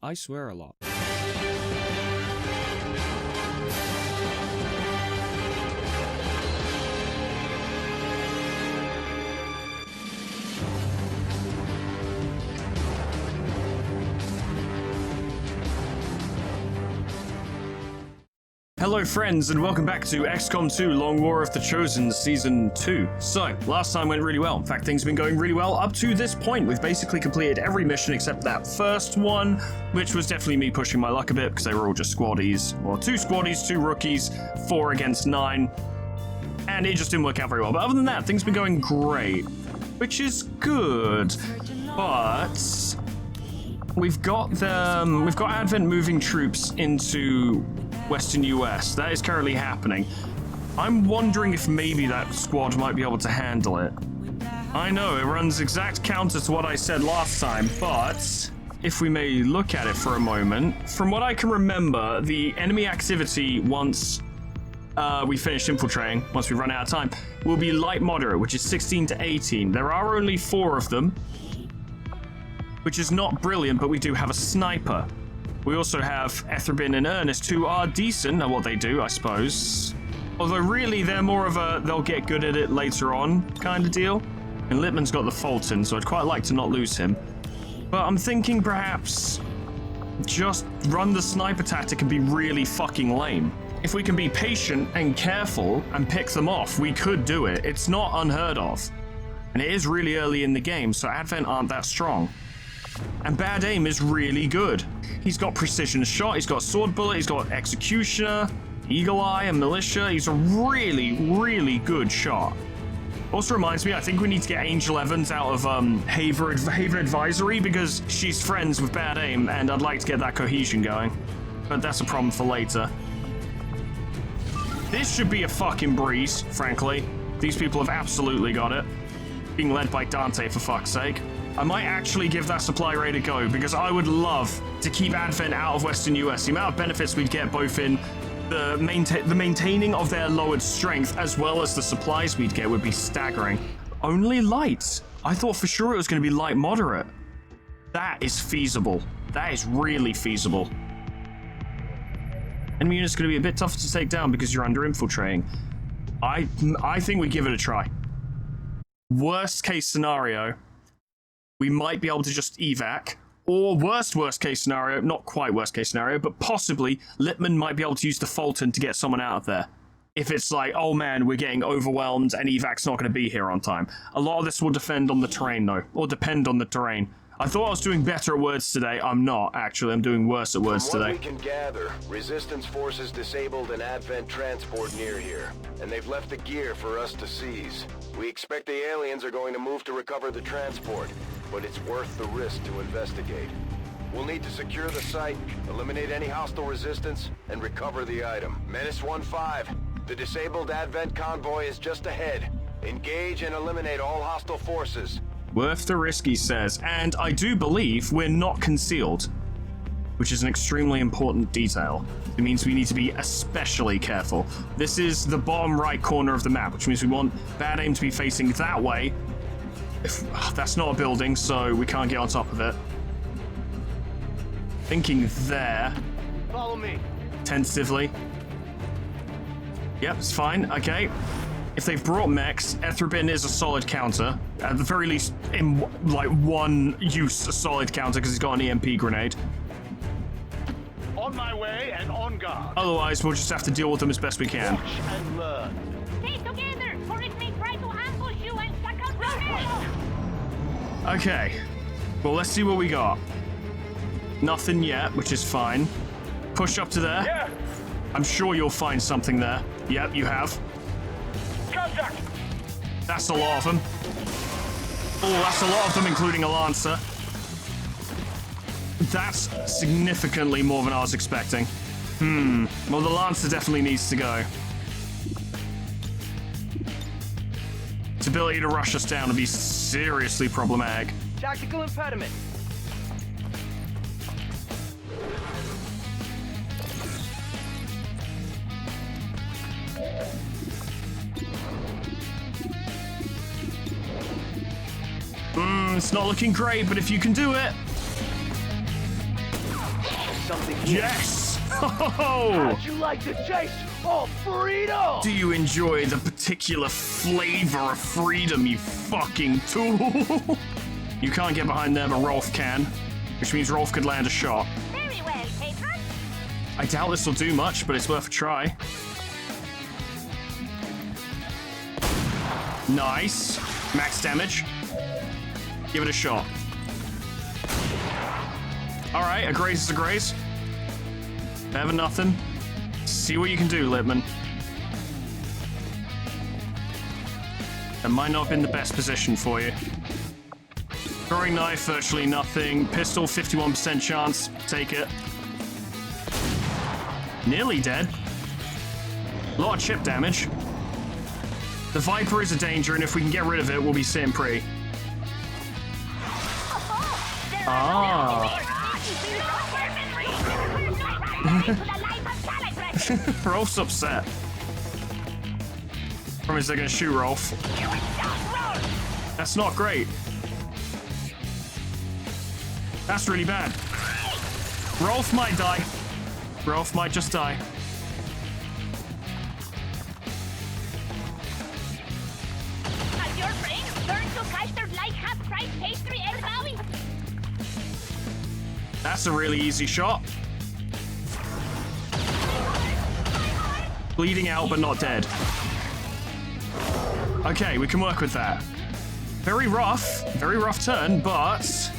I swear a lot. Hello friends, and welcome back to XCOM 2 Long War of the Chosen Season 2. So, last time went really well. In fact, things have been going really well up to this point. We've basically completed every mission except that first one, which was definitely me pushing my luck a bit because they were all just squaddies. Well, 2 squaddies, 2 rookies, 4 against 9. And it just didn't work out very well. But other than that, things have been going great, which is good. But we've got Advent moving troops into Western US. That is currently happening. I'm wondering if maybe that squad might be able to handle it. I know, it runs exact counter to what I said last time, but if we may look at it for a moment, from what I can remember, the enemy activity once we finish infiltrating, once we run out of time, will be light moderate, which is 16 to 18. There are only 4 of them, which is not brilliant, but we do have a sniper. We also have Foreman and Ernest, who are decent at what they do, I suppose. Although really, they're more of a they'll get good at it later on kind of deal. And Lippman's got the Fulton, so I'd quite like to not lose him. But I'm thinking perhaps just run the sniper tactic and be really fucking lame. If we can be patient and careful and pick them off, we could do it. It's not unheard of. And it is really early in the game, so Advent aren't that strong. And Bad Aim is really good. He's got precision shot, he's got sword bullet, he's got executioner, eagle eye, and militia. He's a really, really good shot. Also reminds me, I think we need to get Angel Evans out of Haven Advisory because she's friends with Bad Aim, and I'd like to get that cohesion going. But that's a problem for later. This should be a fucking breeze, frankly. These people have absolutely got it. Being led by Dante, for fuck's sake. I might actually give that supply raid a go, because I would love to keep Advent out of Western US. The amount of benefits we'd get both in the maintaining of their lowered strength, as well as the supplies we'd get, would be staggering. Only light. I thought for sure it was going to be light moderate. That is feasible. That is really feasible. Enemy unit's going to be a bit tougher to take down because you're under infiltrating. I think we give it a try. Worst case scenario, we might be able to just evac, or worst case scenario, not quite worst case scenario, but possibly Lippman might be able to use the Fulton to get someone out of there. If it's like, oh man, we're getting overwhelmed and evac's not going to be here on time. A lot of this will depend on the terrain though, or depend on the terrain. I thought I was doing better at words today. I'm not, actually. I'm doing worse at words today. From what we can gather, Resistance forces disabled an Advent transport near here, and they've left the gear for us to seize. We expect the aliens are going to move to recover the transport, but it's worth the risk to investigate. We'll need to secure the site, eliminate any hostile resistance, and recover the item. Menace 1-5, the disabled Advent convoy is just ahead. Engage and eliminate all hostile forces. Worth the risk, he says, and I do believe we're not concealed, which is an extremely important detail. It means we need to be especially careful. This is the bottom right corner of the map, which means we want Bad Aim to be facing that way. That's not a building, so we can't get on top of it. Thinking there. Follow me. Tentatively. Yep, it's fine. Okay. If they've brought mechs, Foreman is a solid counter. At the very least, in like one use, a solid counter because he's got an EMP grenade. On my way and on guard. Otherwise, we'll just have to deal with them as best we can. Watch and learn. Stay together, or it may try to ambush you and suck out your head. Okay. Well, let's see what we got. Nothing yet, which is fine. Push up to there. Yeah. I'm sure you'll find something there. Yep, you have. Contact. That's a lot of them. Oh, that's a lot of them, including a Lancer. That's significantly more than I was expecting. Well, the Lancer definitely needs to go. Its ability to rush us down would be seriously problematic. Tactical impediment. It's not looking great, but if you can do it. something here. Yes! How'd you like the taste of freedom? Do you enjoy the particular flavor of freedom, you fucking tool? You can't get behind there, but Rolf can, which means Rolf could land a shot. Very well, patron. I doubt this will do much, but it's worth a try. Nice. Max damage. Give it a shot. Alright, a graze is a graze. Better than nothing. See what you can do, Lippman. That might not have been the best position for you. Throwing knife, virtually nothing. Pistol, 51% chance. Take it. Nearly dead. A lot of chip damage. The Viper is a danger, and if we can get rid of it, we'll be sitting pretty. Rolf's upset. Promise they're gonna shoot Rolf. That's not great. That's really bad. Rolf might die. Rolf might just die. Has your brain turned to custard like half-price pastry and Bowie? That's a really easy shot. Bleeding out, but not dead. Okay, we can work with that. Very rough turn, but...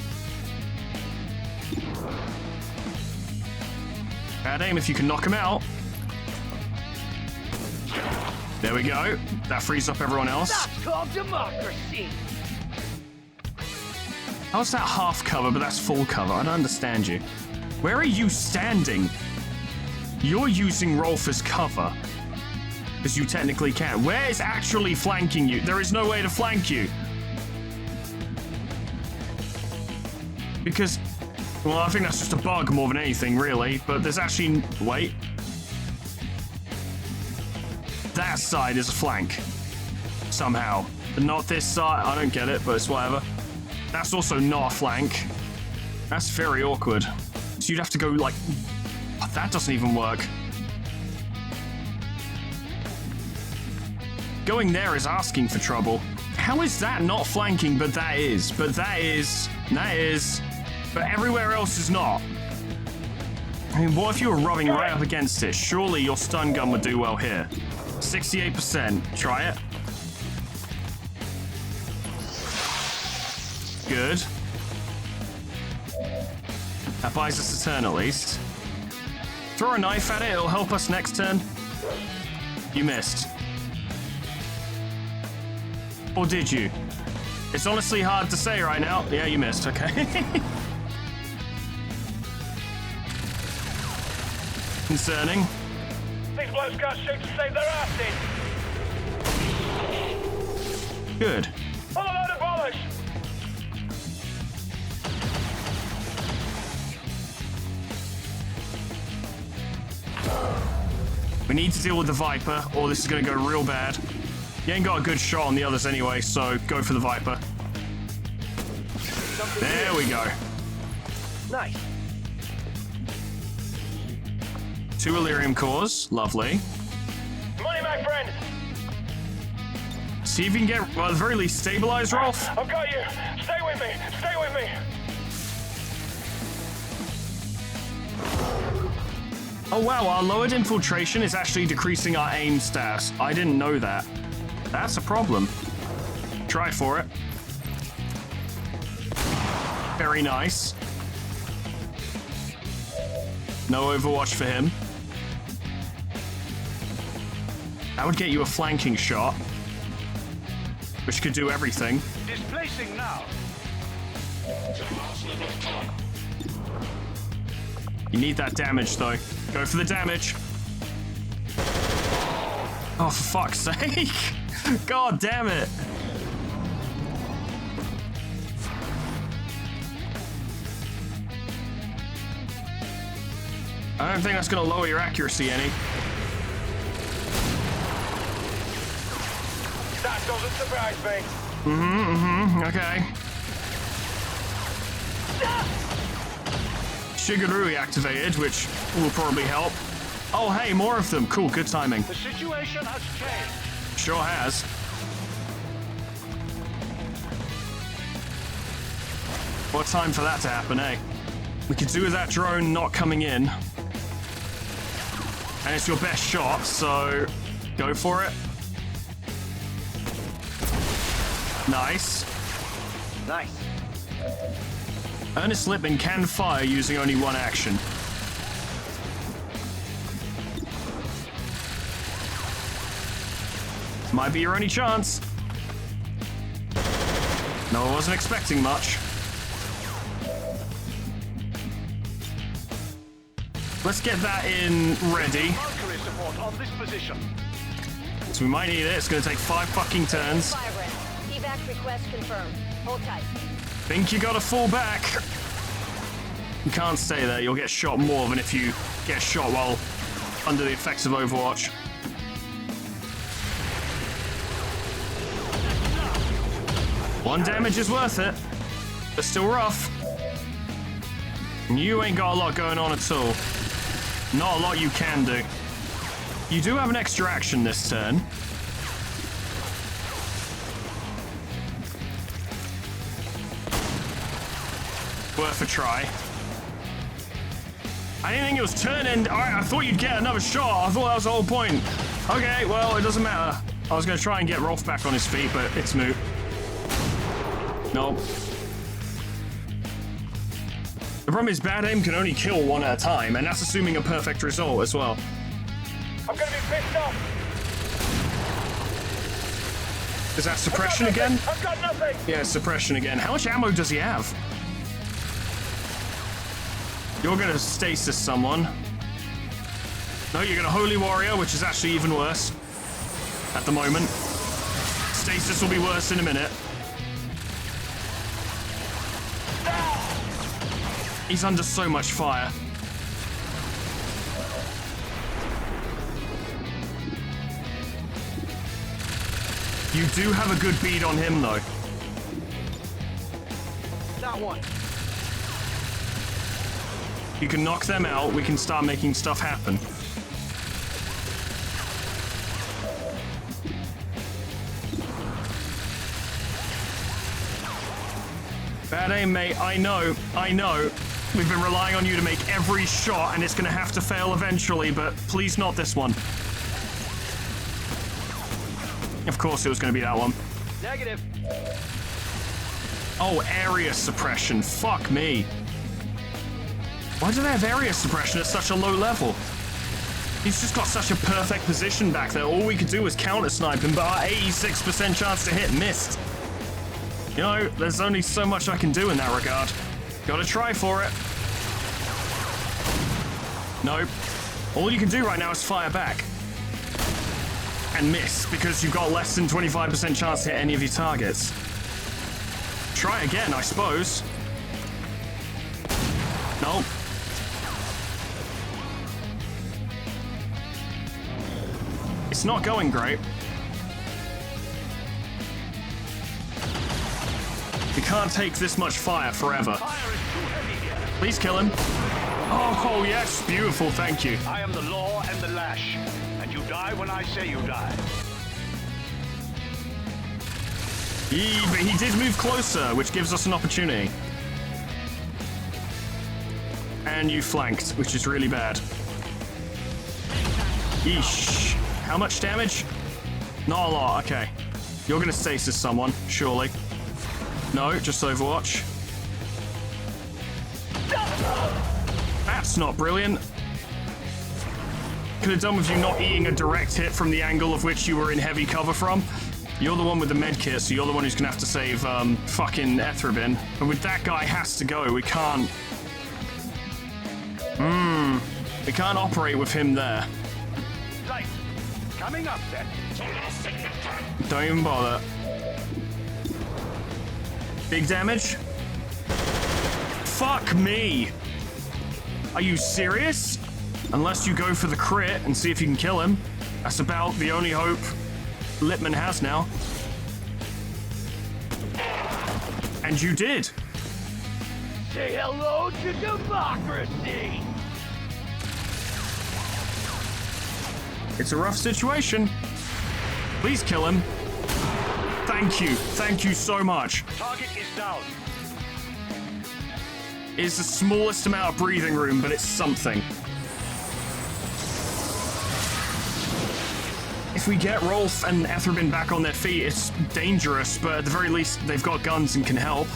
bad aim if you can knock him out. There we go. That frees up everyone else. That's called democracy. How's that half cover, but that's full cover? I don't understand you. Where are you standing? You're using Rolf as cover. Because you technically can. Where is actually flanking you? There is no way to flank you. Because, well, I think that's just a bug more than anything, really. But there's actually... wait. That side is a flank. Somehow. But not this side. I don't get it, but it's whatever. That's also not a flank. That's very awkward. So you'd have to go, like... oh, that doesn't even work. Going there is asking for trouble. How is that not flanking, but that is? But that is... that is... but everywhere else is not. I mean, what if you were rubbing right up against it? Surely your stun gun would do well here. 68%. Try it. Good. That buys us a turn at least. Throw a knife at it, it'll help us next turn. You missed. Or did you? It's honestly hard to say right now. Yeah, you missed, okay. Concerning. These blokes can't shoot to save their asses. Good. What a load of bollocks! We need to deal with the Viper, or this is going to go real bad. You ain't got a good shot on the others anyway, so go for the Viper. There we go. Nice. 2 Illyrium cores. Lovely. Money, my friend! See if you can get, well, at the very least, stabilize Rolf. I've got you! Stay with me! Stay with me! Oh wow, our lowered infiltration is actually decreasing our aim stats. I didn't know that. That's a problem. Try for it. Very nice. No Overwatch for him. That would get you a flanking shot, which could do everything. Displacing now. You need that damage, though. Go for the damage. Oh, for fuck's sake. God damn it. I don't think that's going to lower your accuracy any. That doesn't surprise me. Okay. Shigarui activated, which will probably help. Oh, hey, more of them. Cool, good timing. The situation has changed. Sure has. What time for that to happen, eh? We could do with that drone not coming in. And it's your best shot, so go for it. Nice. Nice. Ernest Lippman can fire using only one action. Might be your only chance. No, I wasn't expecting much. Let's get that in ready. Artillery support on this position. So we might need it. It's going to take 5 fucking turns. Firebreath. Evac request confirmed. Hold tight. Think you gotta fall back. You can't stay there. You'll get shot more than if you get shot while under the effects of Overwatch. One damage is worth it, but still rough. And you ain't got a lot going on at all. Not a lot you can do. You do have an extra action this turn. Worth a try. I didn't think it was turn end. I thought you'd get another shot. I thought that was the whole point. Okay, well, it doesn't matter. I was going to try and get Rolf back on his feet, but it's moot. Nope. The problem is bad aim can only kill one at a time, and that's assuming a perfect result as well. I'm gonna be pissed off. Is that suppression again? I've got nothing. Yeah, suppression again. How much ammo does he have? You're gonna stasis someone. No, you're gonna Holy Warrior, which is actually even worse. At the moment. Stasis will be worse in a minute. He's under so much fire. You do have a good bead on him, though. That one. You can knock them out, we can start making stuff happen. Bad aim, mate. I know. We've been relying on you to make every shot, and it's going to have to fail eventually, but please not this one. Of course it was going to be that one. Negative. Oh, area suppression. Fuck me. Why do they have area suppression at such a low level? He's just got such a perfect position back there. All we could do was counter snipe him, but our 86% chance to hit missed. You know, there's only so much I can do in that regard. Gotta try for it. Nope. All you can do right now is fire back. And miss, because you've got less than 25% chance to hit any of your targets. Try again, I suppose. Nope. It's not going great. We can't take this much fire forever. Fire is too heavy here. Please kill him. Oh, yes, beautiful, thank you. I am the law and the lash, and you die when I say you die. But he did move closer, which gives us an opportunity. And you flanked, which is really bad. Yeesh. How much damage? Not a lot, okay. You're gonna stasis someone, surely. No, just Overwatch. That's not brilliant. Could have done with you not eating a direct hit from the angle of which you were in heavy cover from. You're the one with the med kit, so you're the one who's gonna have to save fucking Ethrabin. And with that guy has to go, we can't... We can't operate with him there. Right. Coming up then. Don't even bother. Big damage? Fuck me! Are you serious? Unless you go for the crit and see if you can kill him. That's about the only hope Lippman has now. And you did. Say hello to democracy! It's a rough situation. Please kill him. Thank you. Thank you so much. Target is down. It's the smallest amount of breathing room, but it's something. If we get Rolf and Etherbin back on their feet, it's dangerous, but at the very least, they've got guns and can help.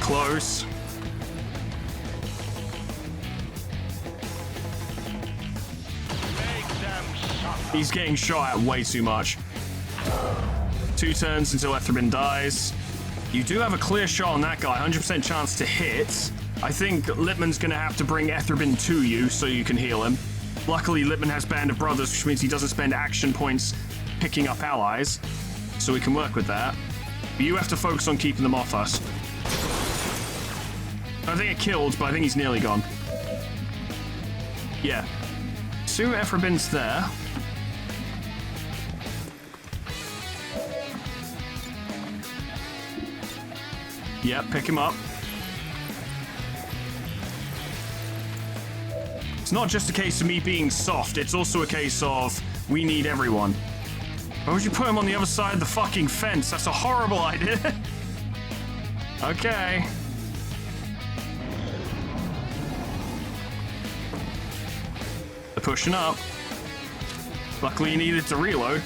Close. Make them suffer. He's getting shot at way too much. 2 turns until Etherbin dies. You do have a clear shot on that guy, 100% chance to hit. I think Lippmann's gonna have to bring Etherbin to you so you can heal him. Luckily, Lippmann has Band of Brothers, which means he doesn't spend action points picking up allies, so we can work with that. But you have to focus on keeping them off us. I think it killed, but I think he's nearly gone. Yeah. Sue Etherbin's there. Yep, pick him up. It's not just a case of me being soft, it's also a case of we need everyone. Why would you put him on the other side of the fucking fence? That's a horrible idea. Okay. They're pushing up. Luckily you needed to reload.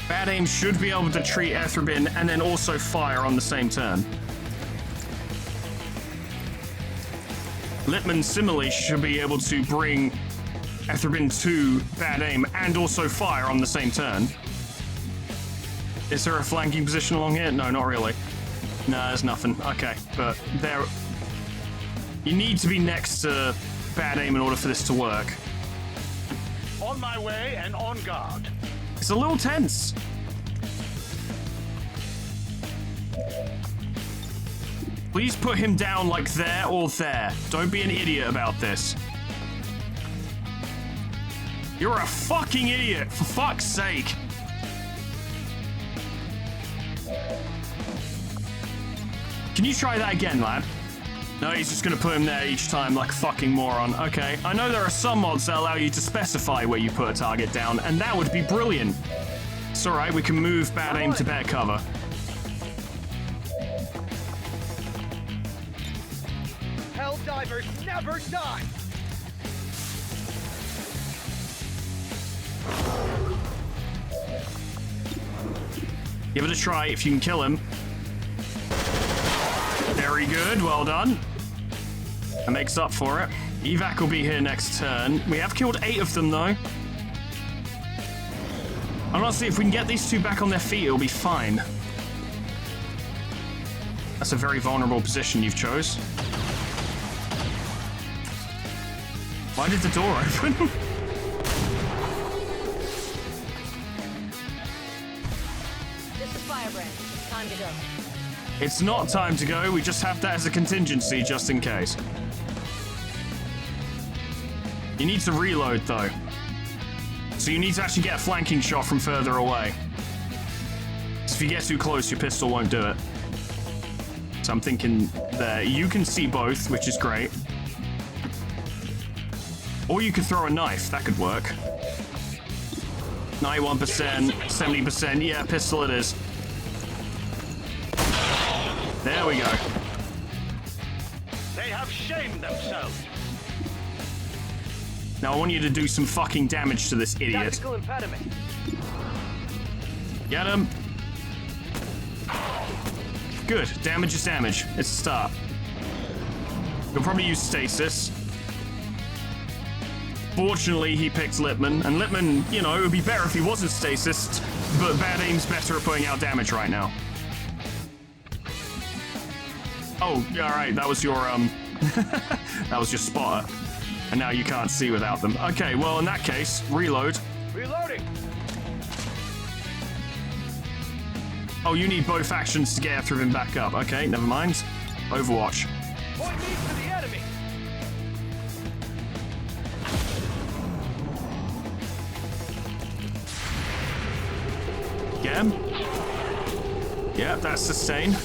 Bad aim should be able to treat Etherbin and then also fire on the same turn. Lippmann similarly should be able to bring Etherbin to bad aim and also fire on the same turn. Is there a flanking position along here? No, not really. No, there's nothing. Okay, but there... You need to be next to bad aim in order for this to work. On my way and on guard. It's a little tense. Please put him down like there or there. Don't be an idiot about this. You're a fucking idiot, for fuck's sake. Can you try that again, lad? No, he's just gonna put him there each time like a fucking moron. Okay, I know there are some mods that allow you to specify where you put a target down, and that would be brilliant. It's alright, we can move bad aim to better cover. Helldivers never die! Give it a try if you can kill him. Very good, well done. That makes up for it. Evac will be here next turn. We have killed 8 of them, though. And honestly, if we can get these 2 back on their feet, it'll be fine. That's a very vulnerable position you've chose. Why did the door open? This is Firebrand. Time to go. It's not time to go, we just have that as a contingency just in case. You need to reload though. So you need to actually get a flanking shot from further away. So if you get too close, your pistol won't do it. So I'm thinking there. You can see both, which is great. Or you could throw a knife, that could work. 91%, 70%, yeah, pistol it is. There we go. They have shamed themselves. Now I want you to do some fucking damage to this idiot. Tactical impediment. Get him. Good. Damage is damage. It's a start. You'll probably use stasis. Fortunately, he picked Lippmann. And Lippmann, you know, it would be better if he wasn't stasis, but bad aim's better at putting out damage right now. Oh, alright, that was your, that was your spotter. And now you can't see without them. Okay, well, in that case, reload. Reloading! Oh, you need both actions to get Etherbin back up. Okay, never mind. Overwatch. Point me to the enemy! Get him. Yeah, that's sustained.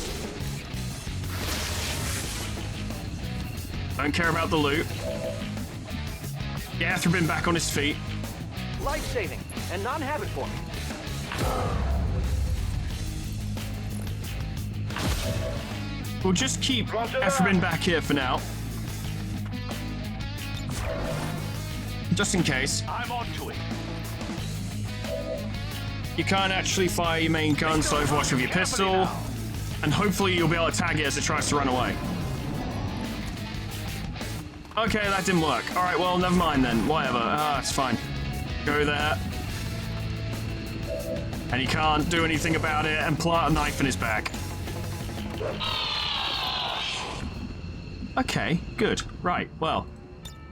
Don't care about the loot. Get Athrobin back on his feet. Life-saving and non-habit forming. We'll just keep Athrobin back here for now. Just in case. I'm on to it. You can't actually fire your main gun, so Overwatch with your pistol. And hopefully you'll be able to tag it as it tries to run away. Okay, that didn't work. Alright, well, never mind then. Whatever. It's fine. Go there. And he can't do anything about it and plant a knife in his back. Okay, good. Right, well.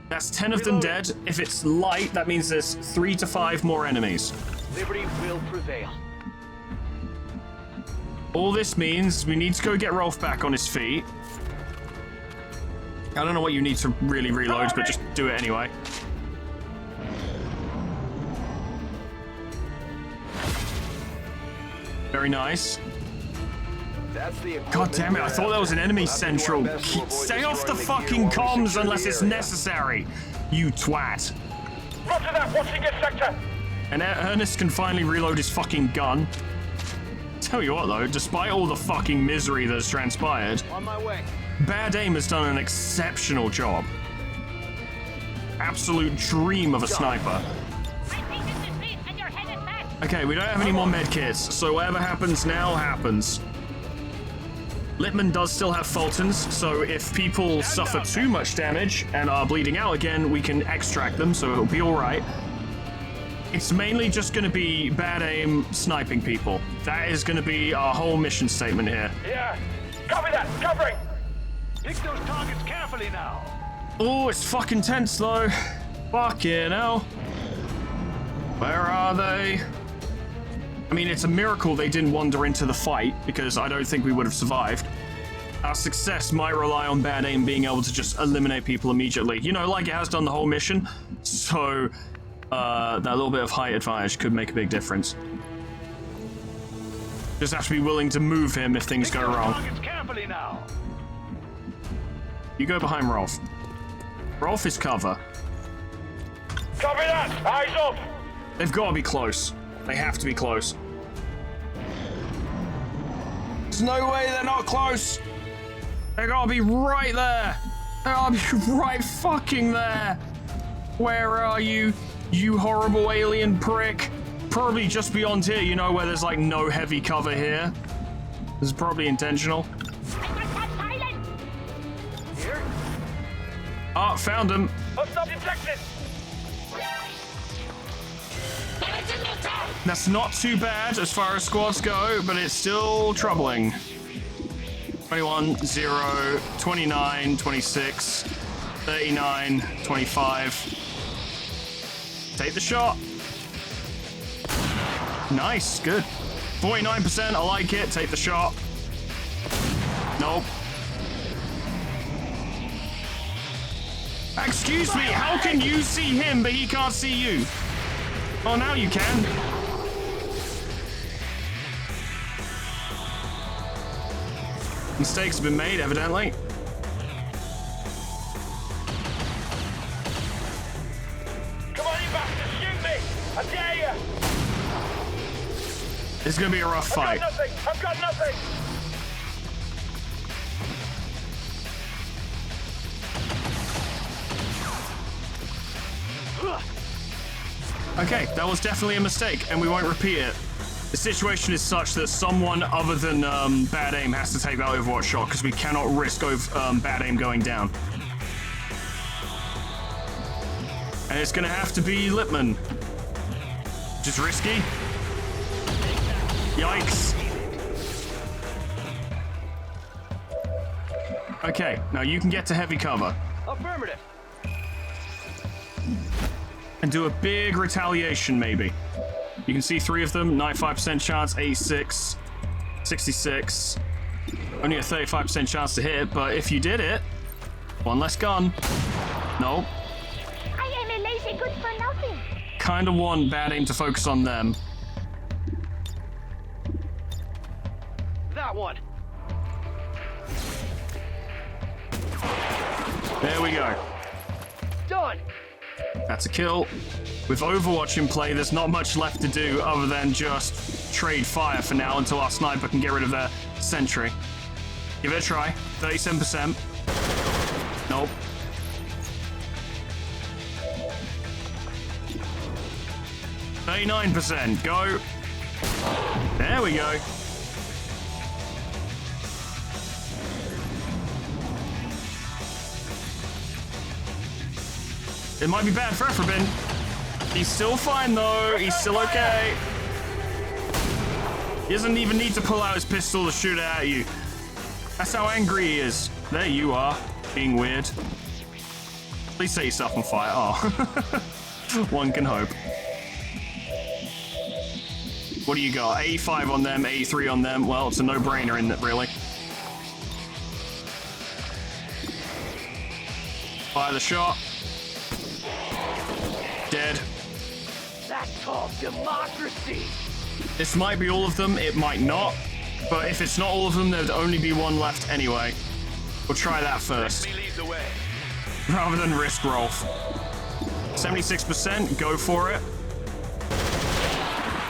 That's 10 of them dead. If it's light, that means there's 3 to 5 more enemies. Liberty will prevail. All this means we need to go get Rolf back on his feet. I don't know what you need to really reload, but just do it anyway. Very nice. That's the God damn it, I thought that was an enemy central. Stay off the fucking comms unless it's necessary, you twat. Roger that, watching it, sector. And Ernest can finally reload his fucking gun. Tell you what though, despite all the fucking misery that has transpired, On my way. Bad Aim has done an exceptional job. Absolute dream of a sniper. I think this is it, and you're headed back. Okay, we don't have any more medkits, so whatever happens now happens. Lippmann does still have Fultons, so if people suffer too much damage and are bleeding out again, we can extract them, so it'll be alright. It's mainly just going to be Bad Aim sniping people. That is going to be our whole mission statement here. Yeah. Copy that. Covering. Pick those targets carefully now. Oh, it's fucking tense though. Fucking hell. Where are they? I mean, it's a miracle they didn't wander into the fight, because I don't think we would have survived. Our success might rely on Bad Aim being able to just eliminate people immediately. You know, like it has done the whole mission. So, that little bit of height advantage could make a big difference. Just have to be willing to move him if things go wrong. Targets carefully now. You go behind Rolf. Rolf is cover. Copy that. Eyes up. They've got to be close. They have to be close. There's no way they're not close. They gotta be right there. They gotta be right fucking there. Where are you, you horrible alien prick? Probably just beyond here, you know, where there's like no heavy cover here. This is probably intentional. I got that silent. Here? Ah, found him. Hostile detected. That's not too bad as far as squads go, but it's still troubling. 21, 0, 29, 26, 39, 25. Take the shot. Nice, good. 49%, I like it. Take the shot. Nope. Excuse me, how can you see him but he can't see you? Oh, now you can. Mistakes have been made, evidently. Come on, you bastards, shoot me. I dare you. It's gonna be a rough fight. I've got nothing. Okay, that was definitely a mistake, and we won't repeat it. The situation is such that someone other than Bad Aim has to take that Overwatch shot, because we cannot risk Bad Aim going down. And it's going to have to be Lippmann. Which is risky. Yikes. Okay, now you can get to heavy cover. Affirmative. And do a big retaliation, maybe. You can see 3 of them, 95% chance, 86, 66. Only a 35% chance to hit, but if you did it, 1 less gun. Nope. I am a lazy good for nothing. Kinda want Bad Aim to focus on them. got one. There we go. Done. That's a kill. With Overwatch in play, there's not much left to do other than just trade fire for now until our sniper can get rid of their sentry. Give it a try. 37%. Nope. %. Go. There we go. It might be bad for Foreman. He's still fine though. He's still okay. He doesn't even need to pull out his pistol to shoot it at you. That's how angry he is. There you are, being weird. Please set yourself on fire. Oh. One can hope. What do you got? 85 on them, 83 on them. Well, it's a no-brainer, isn't it, really? Fire the shot. Dead. That's called democracy. This might be all of them, it might not. But if it's not all of them, there'd only be one left anyway. We'll try that first. Let me lead the way. Rather than risk Rolf. 76%, go for it.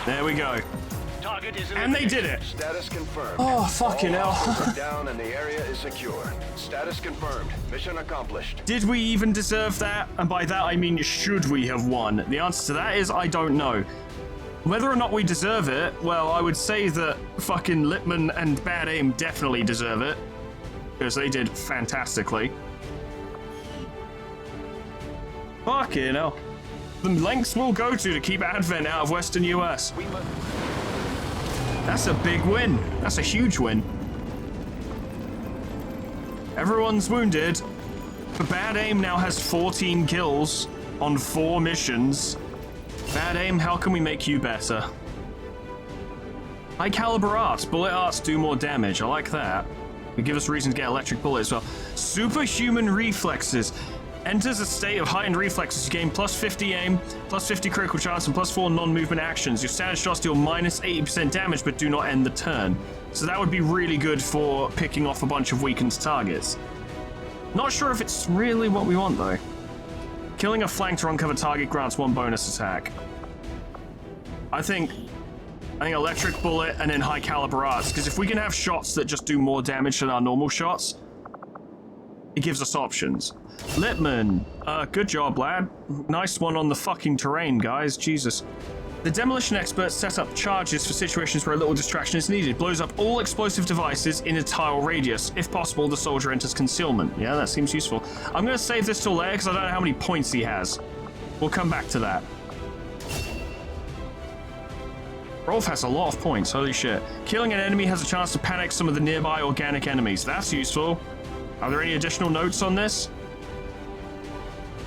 There we go. Target is And they did it. Status confirmed. Oh, fucking All hell. hostiles are down and the area is secure. Status confirmed. Mission accomplished. Did we even deserve that? And by that I mean, should we have won? The answer to that is, I don't know. Whether or not we deserve it, well, I would say that fucking Lippman and Bad Aim definitely deserve it. Because they did fantastically. Fucking hell. The lengths we'll go to keep Advent out of Western US. That's a big win. That's a huge win. Everyone's wounded. But Bad Aim now has 14 kills on 4 missions. Bad Aim, how can we make you better? High caliber arts. Bullet arts do more damage. I like that. It give us reason to get electric bullet as well. Superhuman reflexes. Enters a state of heightened reflexes. You gain plus 50 aim, plus 50 critical chance, and plus 4 non-movement actions. Your standard shots deal minus 80% damage, but do not end the turn. So that would be really good for picking off a bunch of weakened targets. Not sure if it's really what we want, though. Killing a flanked or uncovered target grants 1 bonus attack. I think electric bullet and then high caliber arts, because if we can have shots that just do more damage than our normal shots, it gives us options. Lippman, good job, lad. Nice one on the fucking terrain, guys. Jesus. The demolition expert set up charges for situations where a little distraction is needed. Blows up all explosive devices in a tile radius. If possible, the soldier enters concealment. Yeah, that seems useful. I'm going to save this till later because I don't know how many points he has. We'll come back to that. Rolf has a lot of points, holy shit. Killing an enemy has a chance to panic some of the nearby organic enemies. That's useful. Are there any additional notes on this?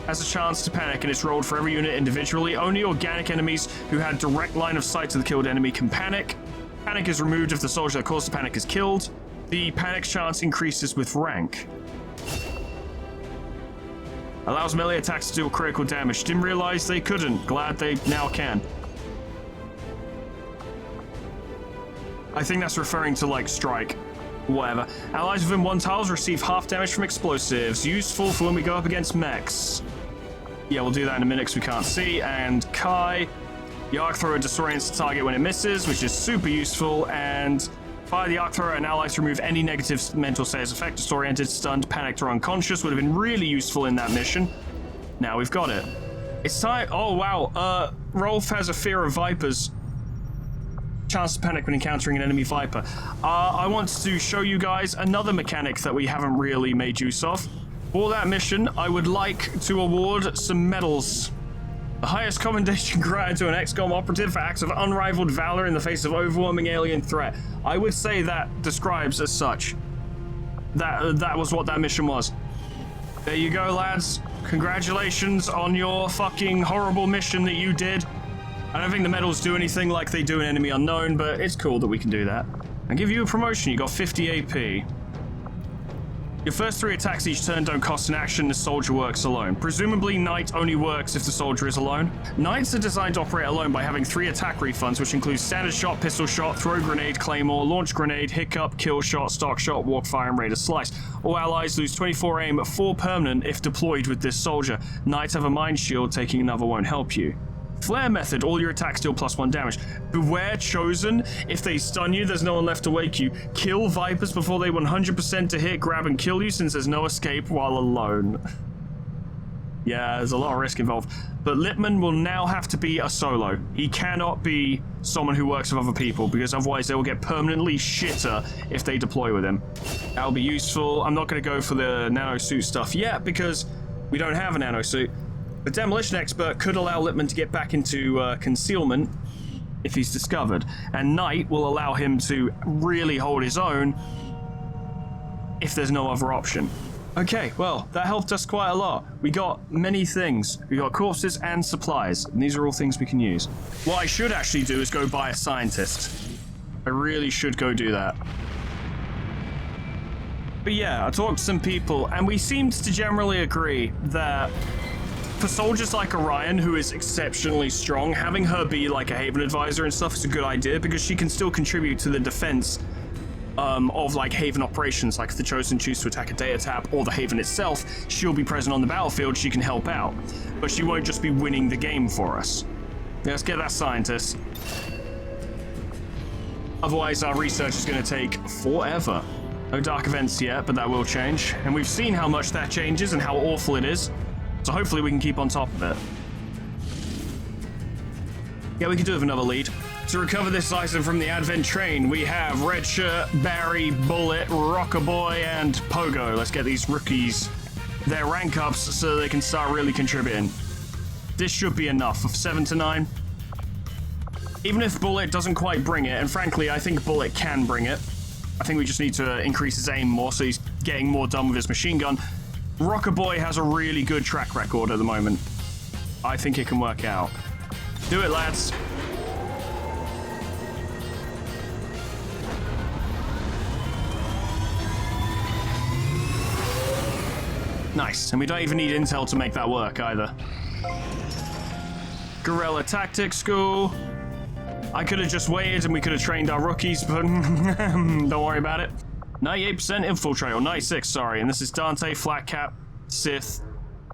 Has a chance to panic and it's rolled for every unit individually. Only organic enemies who had direct line of sight to the killed enemy can panic. Panic is removed if the soldier that caused the panic is killed. The panic chance increases with rank. Allows melee attacks to deal critical damage. Didn't realize they couldn't. Glad they now can. I think that's referring to, like, strike. Whatever. Allies within 1 tiles receive half damage from explosives. Useful for when we go up against mechs. Yeah, we'll do that in a minute because we can't see. And Kai, the arc thrower disorients the target when it misses, which is super useful. And fire the arc thrower and allies to remove any negative mental status effect. Disoriented, stunned, panicked, or unconscious would have been really useful in that mission. Now we've got it. It's time. Oh wow. Rolf has a fear of vipers. Chance to panic when encountering an enemy viper. I want to show you guys another mechanic that we haven't really made use of. For that mission, I would like to award some medals. The highest commendation granted to an XCOM operative for acts of unrivaled valor in the face of overwhelming alien threat. I would say that describes as such. That was what that mission was. There you go, lads. Congratulations on your fucking horrible mission that you did. I don't think the medals do anything like they do in Enemy Unknown, but it's cool that we can do that. I give you a promotion, you got 50 AP. Your first 3 attacks each turn don't cost an action. The soldier works alone. Presumably, Knight only works if the soldier is alone. Knights are designed to operate alone by having 3 attack refunds, which include standard shot, pistol shot, throw grenade, claymore, launch grenade, hiccup, kill shot, stock shot, walk fire, and raider slice. All allies lose 24 aim, 4 permanent if deployed with this soldier. Knights have a mind shield, taking another won't help you. Flare method, all your attacks deal +1 damage. Beware Chosen, if they stun you, there's no one left to wake you. Kill Vipers before they 100% to hit, grab and kill you since there's no escape while alone. Yeah, there's a lot of risk involved. But Lippmann will now have to be a solo. He cannot be someone who works with other people because otherwise they will get permanently shitter if they deploy with him. That'll be useful. I'm not going to go for the nanosuit stuff yet because we don't have a nanosuit. The demolition expert could allow Lippmann to get back into concealment if he's discovered, and Knight will allow him to really hold his own if there's no other option. Okay, well, that helped us quite a lot. We got many things. We got corpses and supplies, and these are all things we can use. What I should actually do is go buy a scientist. I really should go do that. But yeah, I talked to some people, and we seemed to generally agree that for soldiers like Orion, who is exceptionally strong, having her be like a Haven advisor and stuff is a good idea because she can still contribute to the defense of like Haven operations. Like if the Chosen choose to attack a data tap or the Haven itself, she'll be present on the battlefield, she can help out. But she won't just be winning the game for us. Let's get that scientist. Otherwise our research is going to take forever. No dark events yet, but that will change. And we've seen how much that changes and how awful it is. So hopefully we can keep on top of it. Yeah, we can do with another lead. To recover this item from the Advent train, we have Red Shirt, Barry, Bullet, Rockaboy, and Pogo. Let's get these rookies their rank ups so they can start really contributing. This should be enough of 7 to 9. Even if Bullet doesn't quite bring it, and frankly, I think Bullet can bring it. I think we just need to increase his aim more so he's getting more done with his machine gun. Rockaboy has a really good track record at the moment. I think it can work out. Do it, lads. Nice, and we don't even need intel to make that work either. Guerrilla Tactics School. I could have just waited and we could have trained our rookies, but don't worry about it. 98% infiltrate, or 96, sorry. And this is Dante, Flatcap, Sith,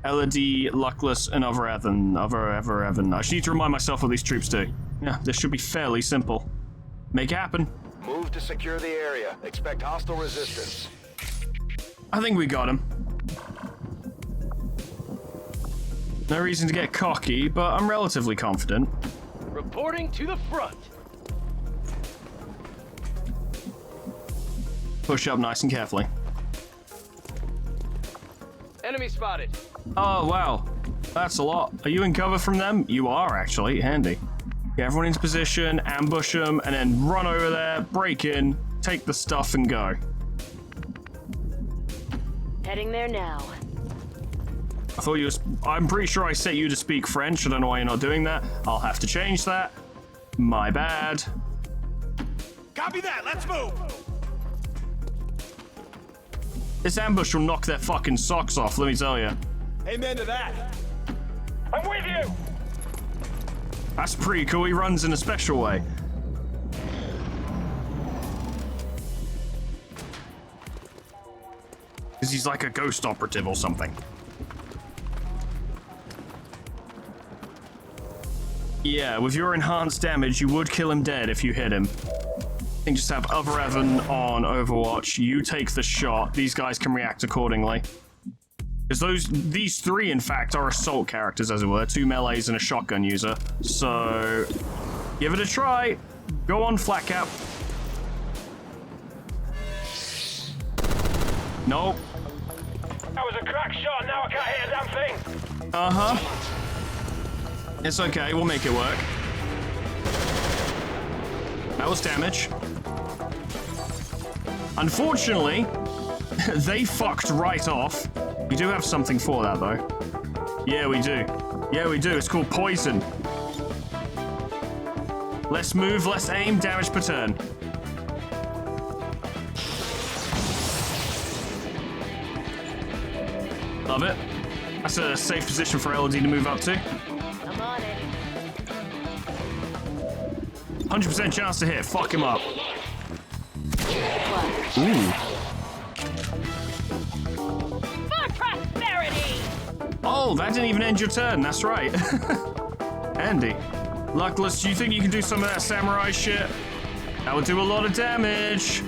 LED, Luckless, and other Evan. I just need to remind myself what these troops do. Yeah, this should be fairly simple. Make it happen. Move to secure the area. Expect hostile resistance. I think we got him. No reason to get cocky, but I'm relatively confident. Reporting to the front. Push up nice and carefully. Enemy spotted. Oh, wow. That's a lot. Are you in cover from them? You are, actually. Handy. Get everyone into position, ambush them, and then run over there, break in, take the stuff, and go. Heading there now. I thought you was... I'm pretty sure I set you to speak French. I don't know why you're not doing that. I'll have to change that. My bad. Copy that. Let's move. This ambush will knock their fucking socks off, let me tell you. Amen to that. I'm with you. That's pretty cool. He runs in a special way. Because he's like a ghost operative or something. Yeah, with your enhanced damage, you would kill him dead if you hit him. I think just have Other Evan on Overwatch. You take the shot. These guys can react accordingly. Because these 3, in fact, are assault characters, as it were. 2 melees and a shotgun user. So, give it a try. Go on, Flatcap. Nope. That was a crack shot. Now I can't hit a damn thing. Uh-huh. It's okay. We'll make it work. That was damage. Unfortunately, they fucked right off. We do have something for that, though. Yeah, we do. Yeah, we do. It's called poison. Less move, less aim, damage per turn. Love it. That's a safe position for LD to move up to. I'm on it. 100% chance to hit. Fuck him up. What? Ooh. For prosperity! Oh, that didn't even end your turn. That's right. Andy. Luckless, do you think you can do some of that samurai shit? That would do a lot of damage.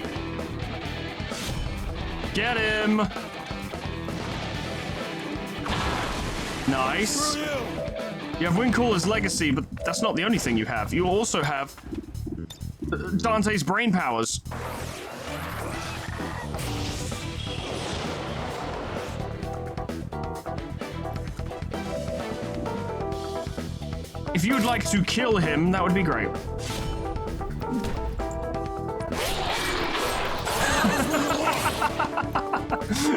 Get him. Nice. You have Windcaller's Legacy, but that's not the only thing you have. You also have Dante's brain powers. If you would like to kill him, that would be great.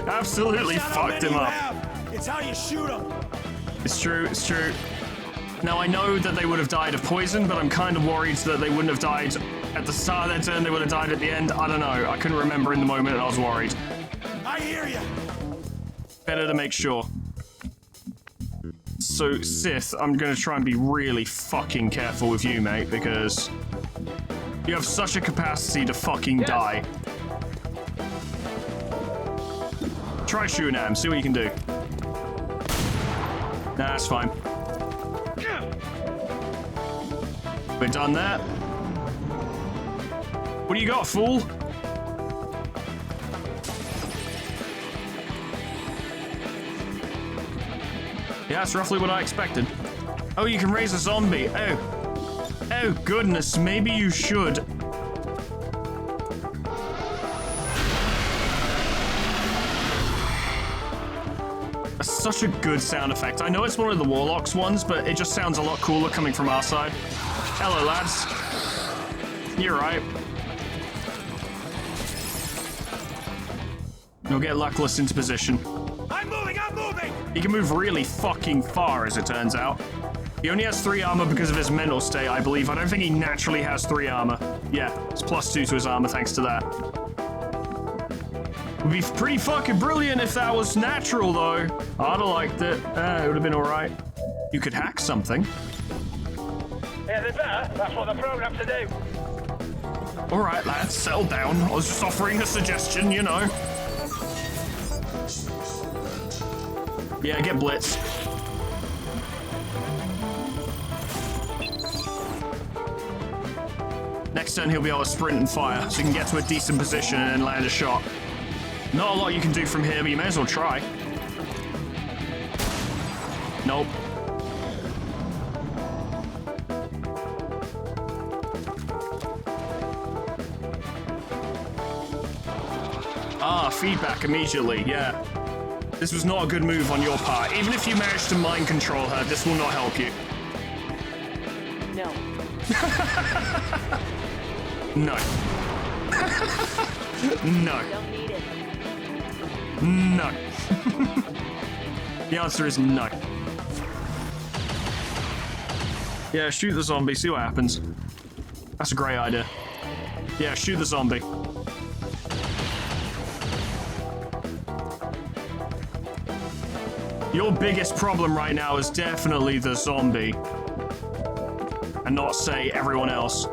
Absolutely fucked him up. It's how you shoot them. It's true, it's true. Now, I know that they would have died of poison, but I'm kind of worried that they wouldn't have died at the start of their turn. They would have died at the end. I don't know. I couldn't remember in the moment, and I was worried. I hear you. Better to make sure. So, Sith, I'm going to try and be really fucking careful with you, mate, because you have such a capacity to fucking die. Try shooting at him, see what you can do. Nah, that's fine. We're done that. What do you got, fool? Yeah, that's roughly what I expected. Oh, you can raise a zombie. Oh. Oh, goodness, maybe you should. That's such a good sound effect. I know it's one of the Warlock's ones, but it just sounds a lot cooler coming from our side. Hello, lads. You're right. You'll get Luckless into position. I'm moving. He can move really fucking far, as it turns out. He only has 3 armor because of his mental state, I believe. I don't think he naturally has 3 armor. Yeah, it's +2 to his armor thanks to that. Would be pretty fucking brilliant if that was natural, though. I'd have liked it. It would have been alright. You could hack something. Yeah, they better. That's what they're programmed to do. Alright, lads, settle down. I was just offering a suggestion, you know. Yeah, get blitzed. Next turn, he'll be able to sprint and fire, so you can get to a decent position and then land a shot. Not a lot you can do from here, but you may as well try. Nope. Ah, feedback immediately, yeah. This was not a good move on your part. Even if you manage to mind control her, this will not help you. No. No. No. Don't need it. No. The answer is no. Yeah, shoot the zombie, see what happens. That's a great idea. Yeah, shoot the zombie. Your biggest problem right now is definitely the zombie. And not, say, everyone else.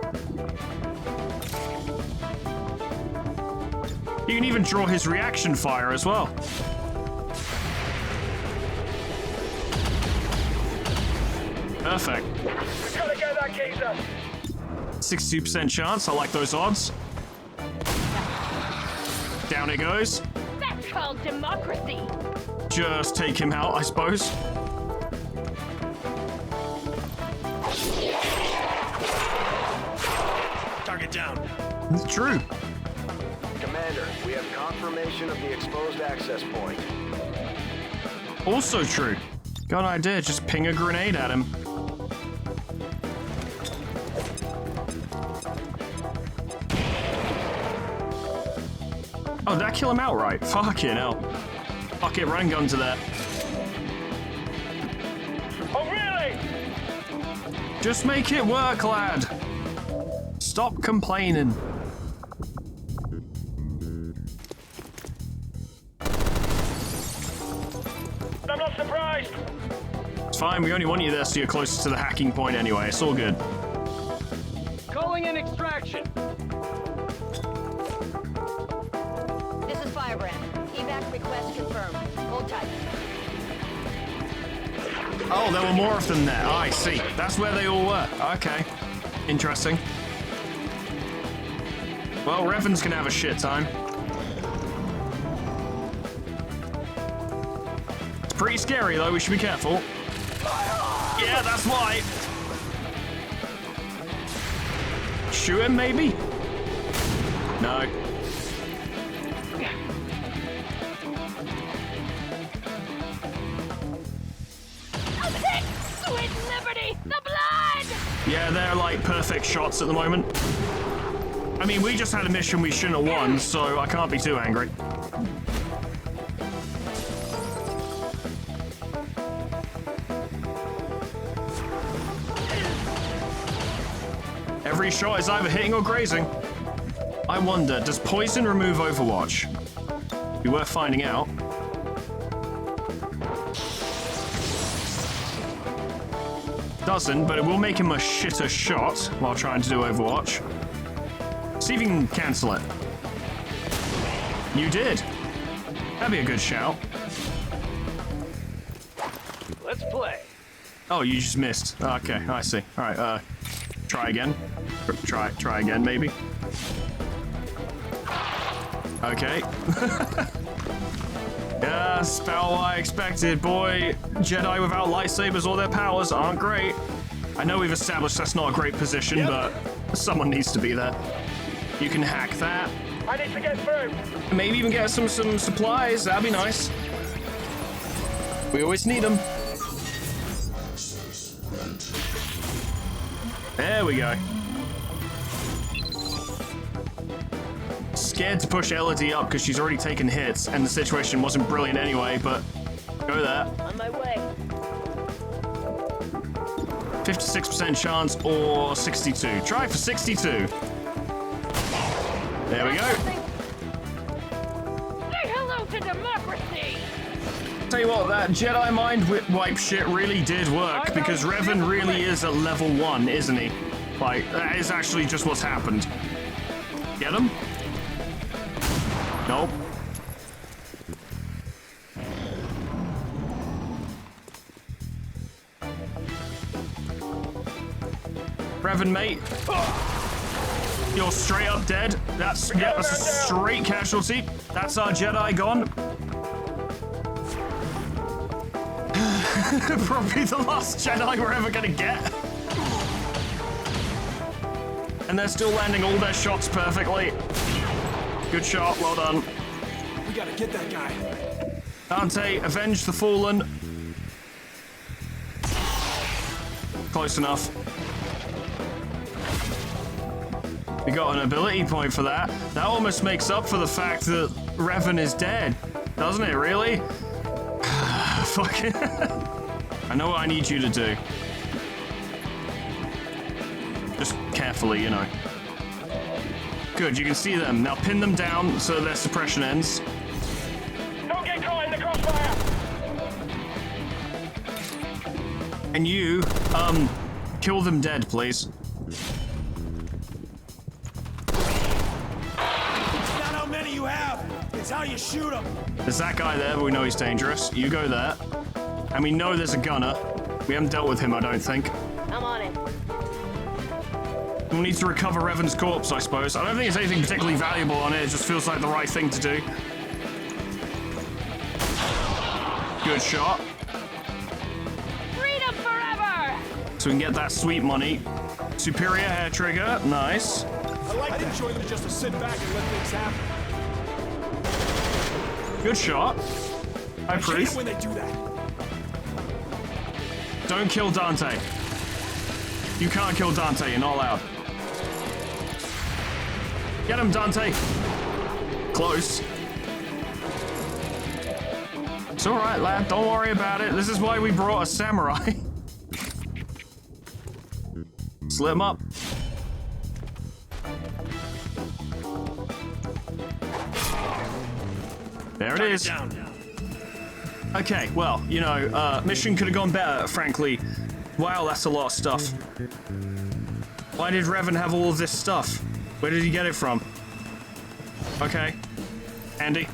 You can even draw his reaction fire as well. Perfect. We gotta get that geezer. 62% chance, I like those odds. Down it goes. That's called democracy! Just take him out, I suppose. Target down. It's true. Commander, we have confirmation of the exposed access point. Also true. Got an idea, just ping a grenade at him. Oh, did that kill him outright? Fucking hell. Fuck it, run gun to that. Oh, really? Just make it work, lad. Stop complaining. not surprised. It's fine, we only want you there so you're closest to the hacking point anyway. It's all good. Calling in extraction. This is Firebrand. Evac request confirmed. Hold tight. Oh, there were more of them there. Oh, I see. That's where they all were. Okay. Interesting. Well, Revan's gonna have a shit time. It's pretty scary, though. We should be careful. Yeah, that's why. Shoot him, maybe? No. Sweet liberty! The blood! Yeah, they're like perfect shots at the moment. I mean, we just had a mission we shouldn't have won, so I can't be too angry. Every shot is either hitting or grazing. I wonder, does poison remove Overwatch? Be worth finding out. Doesn't, but it will make him a shitter shot while trying to do Overwatch. See if you can cancel it. You did. That'd be a good shout. Let's play. Oh, you just missed. Okay, I see. All right, try again. Try again, maybe. Okay. Yes, about what I expected, boy. Jedi without lightsabers or their powers aren't great. I know we've established that's not a great position, but someone needs to be there. You can hack that. I need to get through. Maybe even get some supplies. That'd be nice. We always need them. There we go. Scared to push Elodie up because she's already taken hits, and the situation wasn't brilliant anyway, but go there. On my way. 56% chance or 62. Try for 62. There we go. Say hello to democracy! Tell you what, that Jedi mind wipe shit really did work, because Revan really is at level 1, isn't he? Like, that is actually just what's happened. Get him? Nope. Revan, mate. You're straight up dead. That's a straight casualty. That's our Jedi gone. Probably the last Jedi we're ever gonna get. And they're still landing all their shots perfectly. Good shot, well done. We gotta get that guy. Dante, avenge the fallen. Close enough. We got an ability point for that. That almost makes up for the fact that Revan is dead. Doesn't it, really? Fuck it. I know what I need you to do. Just carefully, you know. Good, you can see them. Now pin them down so their suppression ends. Don't get caught in the crossfire. And you, kill them dead, please. It's not how many you have. It's how you shoot them. There's that guy there, but we know he's dangerous. You go there. And we know there's a gunner. We haven't dealt with him, I don't think. I'm on it. We'll need to recover Revan's corpse, I suppose. I don't think there's anything particularly valuable on it. It just feels like the right thing to do. Good shot. Freedom forever! So we can get that sweet money. Superior hair trigger. Nice. I like to enjoy them just to sit back and let things happen. Good shot. I I hate approve. it when they do that. Don't kill Dante. You can't kill Dante. You're not allowed. Get him, Dante. Close. It's all right, lad. Don't worry about it. This is why we brought a samurai. Slit him up. There it is. Okay, well, you know, mission could have gone better, frankly. Wow, that's a lot of stuff. Why did Revan have all of this stuff? Where did he get it from? Okay. Andy?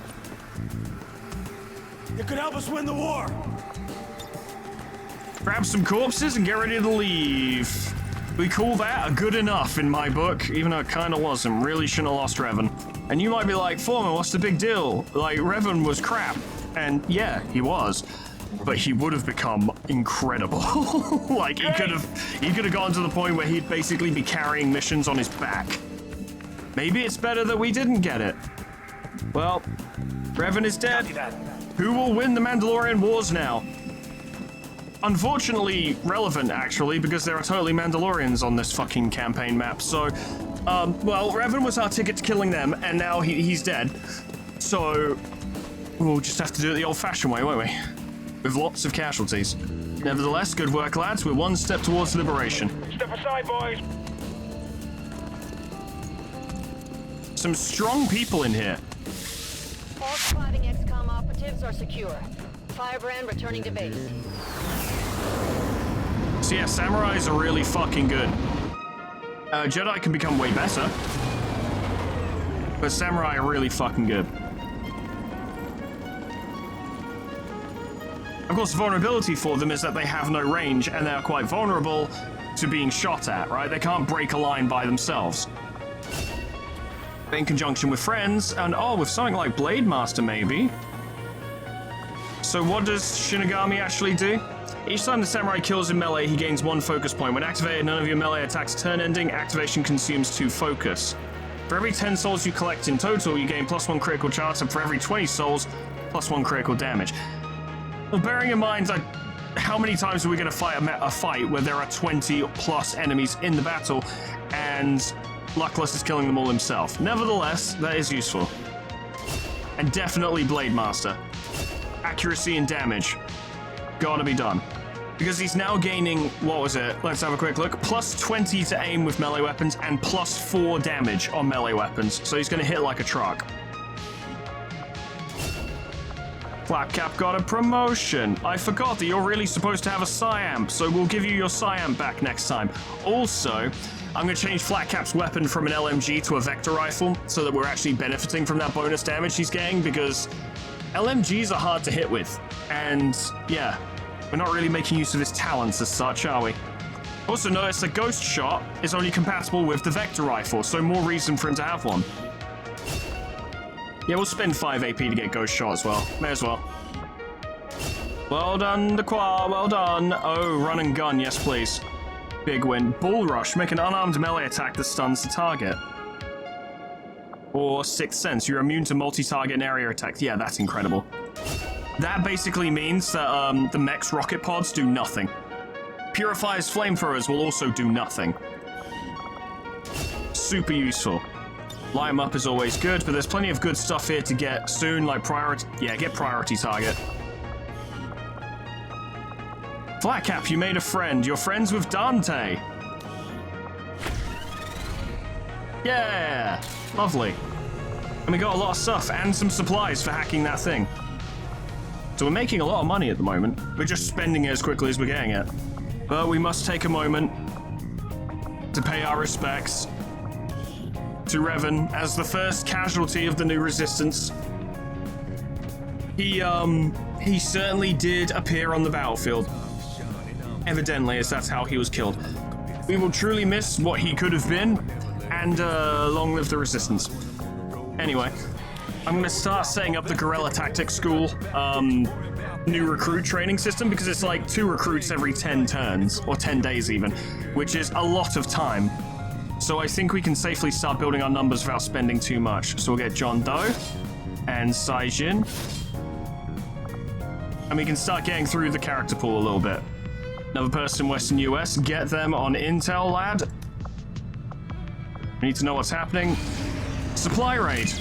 It could help us win the war. Grab some corpses and get ready to leave. We call that a good enough in my book, even though it kind of wasn't. Really shouldn't have lost Revan. And you might be like, Foreman, what's the big deal? Like, Revan was crap. And yeah, he was. But he would have become incredible. Like, he could have gotten to the point where he'd basically be carrying missions on his back. Maybe it's better that we didn't get it. Well, Revan is dead. Who will win the Mandalorian Wars now? Unfortunately relevant, actually, because there are totally Mandalorians on this fucking campaign map. So, well, Revan was our ticket to killing them, and now he's dead. So, we'll just have to do it the old-fashioned way, won't we? With lots of casualties. Nevertheless, good work, lads. We're one step towards liberation. Step aside, boys. Some strong people in here. All surviving XCOM operatives are secure. Firebrand returning to base. So yeah, samurais are really fucking good. Jedi can become way better. But samurai are really fucking good. Of course, the vulnerability for them is that they have no range and they are quite vulnerable to being shot at, right? They can't break a line by themselves. In conjunction with friends, and with something like Blade Master, maybe. So what does Shinigami actually do? Each time the samurai kills in melee, he gains 1 focus point. When activated, none of your melee attacks turn ending. Activation consumes 2 focus. For every 10 souls you collect in total, you gain +1 critical chance, and for every 20 souls, +1 critical damage. Well, bearing in mind, how many times are we going to fight a fight where there are 20 plus enemies in the battle, and Luckless is killing them all himself? Nevertheless, that is useful. And definitely Blade Master. Accuracy and damage. Gotta be done. Because he's now gaining, what was it? Let's have a quick look. +20 to aim with melee weapons and +4 damage on melee weapons. So he's going to hit like a truck. Flapcap got a promotion. I forgot that you're really supposed to have a Psyamp, so we'll give you your Psyamp back next time. Also, I'm going to change Flatcap's weapon from an LMG to a Vector Rifle so that we're actually benefiting from that bonus damage he's getting, because LMGs are hard to hit with. And yeah, we're not really making use of his talents as such, are we? Also notice that Ghost Shot is only compatible with the Vector Rifle, so more reason for him to have one. Yeah, we'll spend 5 AP to get Ghost Shot as well. May as well. Well done, Daqua, well done. Oh, run and gun, yes please. Big win. Bull Rush, make an unarmed melee attack that stuns the target. Or Sixth Sense, you're immune to multi-target and area attacks. Yeah, that's incredible. That basically means that the mech's rocket pods do nothing. Purifier's flamethrowers will also do nothing. Super useful. Light 'em up is always good, but there's plenty of good stuff here to get soon, like priority. Yeah, get priority target. Flatcap, you made a friend. You're friends with Dante. Yeah, lovely. And we got a lot of stuff and some supplies for hacking that thing. So we're making a lot of money at the moment. We're just spending it as quickly as we're getting it. But we must take a moment to pay our respects to Revan as the first casualty of the new resistance. He certainly did appear on the battlefield. Evidently, as that's how he was killed. We will truly miss what he could have been, and long live the resistance. Anyway, I'm going to start setting up the Guerrilla Tactics School new recruit training system, because it's like 2 recruits every 10 turns, or 10 days even, which is a lot of time. So I think we can safely start building our numbers without spending too much. So we'll get John Doe and Saijin. And we can start getting through the character pool a little bit. Another person in Western US, get them on Intel, lad. We need to know what's happening. Supply raid.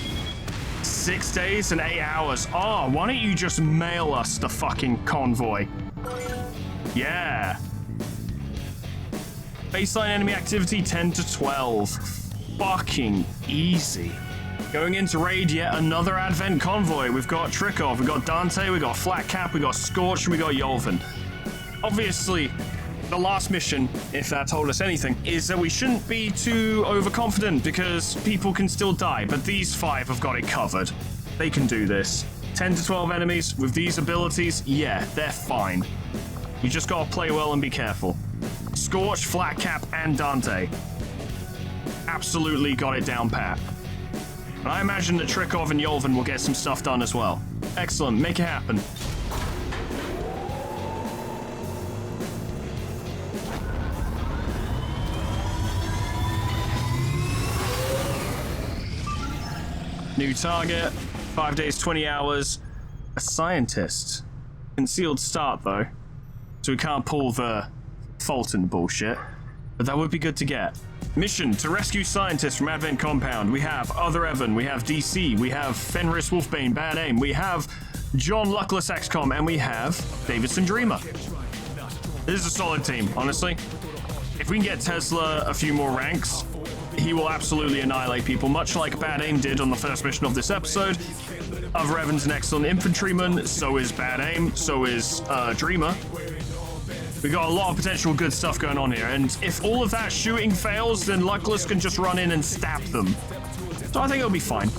6 days and 8 hours. Oh, why don't you just mail us the fucking convoy? Yeah. Baseline enemy activity 10 to 12. Fucking easy. Going into raid yet another Advent convoy. We've got Trickov, we've got Dante, we've got Flat Cap, we've got Scorch, and we've got Yolvin. Obviously, the last mission, if that told us anything, is that we shouldn't be too overconfident because people can still die, but these 5 have got it covered. They can do this. 10 to 12 enemies with these abilities, yeah, they're fine. You just gotta play well and be careful. Scorch, Flat Cap, and Dante. Absolutely got it down pat. And I imagine that Trickov and Yolvin will get some stuff done as well. Excellent, make it happen. New target, 5 days, 20 hours. A scientist. Concealed start though, so we can't pull the Fulton bullshit, but that would be good to get. Mission to rescue scientists from Advent Compound. We have Other Evan, we have DC, we have Fenris Wolfbane, Bad Aim, we have John Luckless XCOM, and we have Davidson Dreamer. This is a solid team, honestly. If we can get Tesla a few more ranks, he will absolutely annihilate people, much like Bad Aim did on the first mission of this episode. Other Evan's an excellent infantryman, so is Bad Aim, so is Dreamer. We got a lot of potential good stuff going on here, and if all of that shooting fails, then Luckless can just run in and stab them. So I think it'll be fine.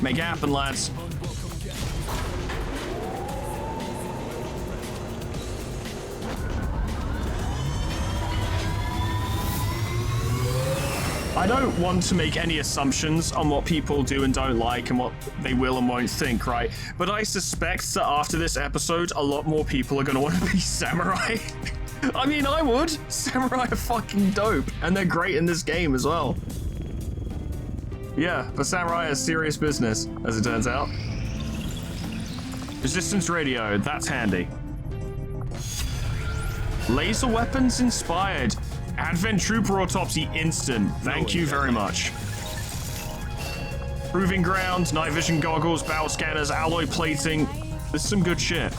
Make it happen, lads. I don't want to make any assumptions on what people do and don't like and what they will and won't think, right? But I suspect that after this episode, a lot more people are going to want to be samurai. I mean, I would. Samurai are fucking dope, and they're great in this game as well. Yeah, but samurai is serious business, as it turns out. Resistance radio, that's handy. Laser weapons inspired. Advent Trooper Autopsy instant. Thank you very much. Proving ground, night vision goggles, battle scanners, alloy plating. This is some good shit.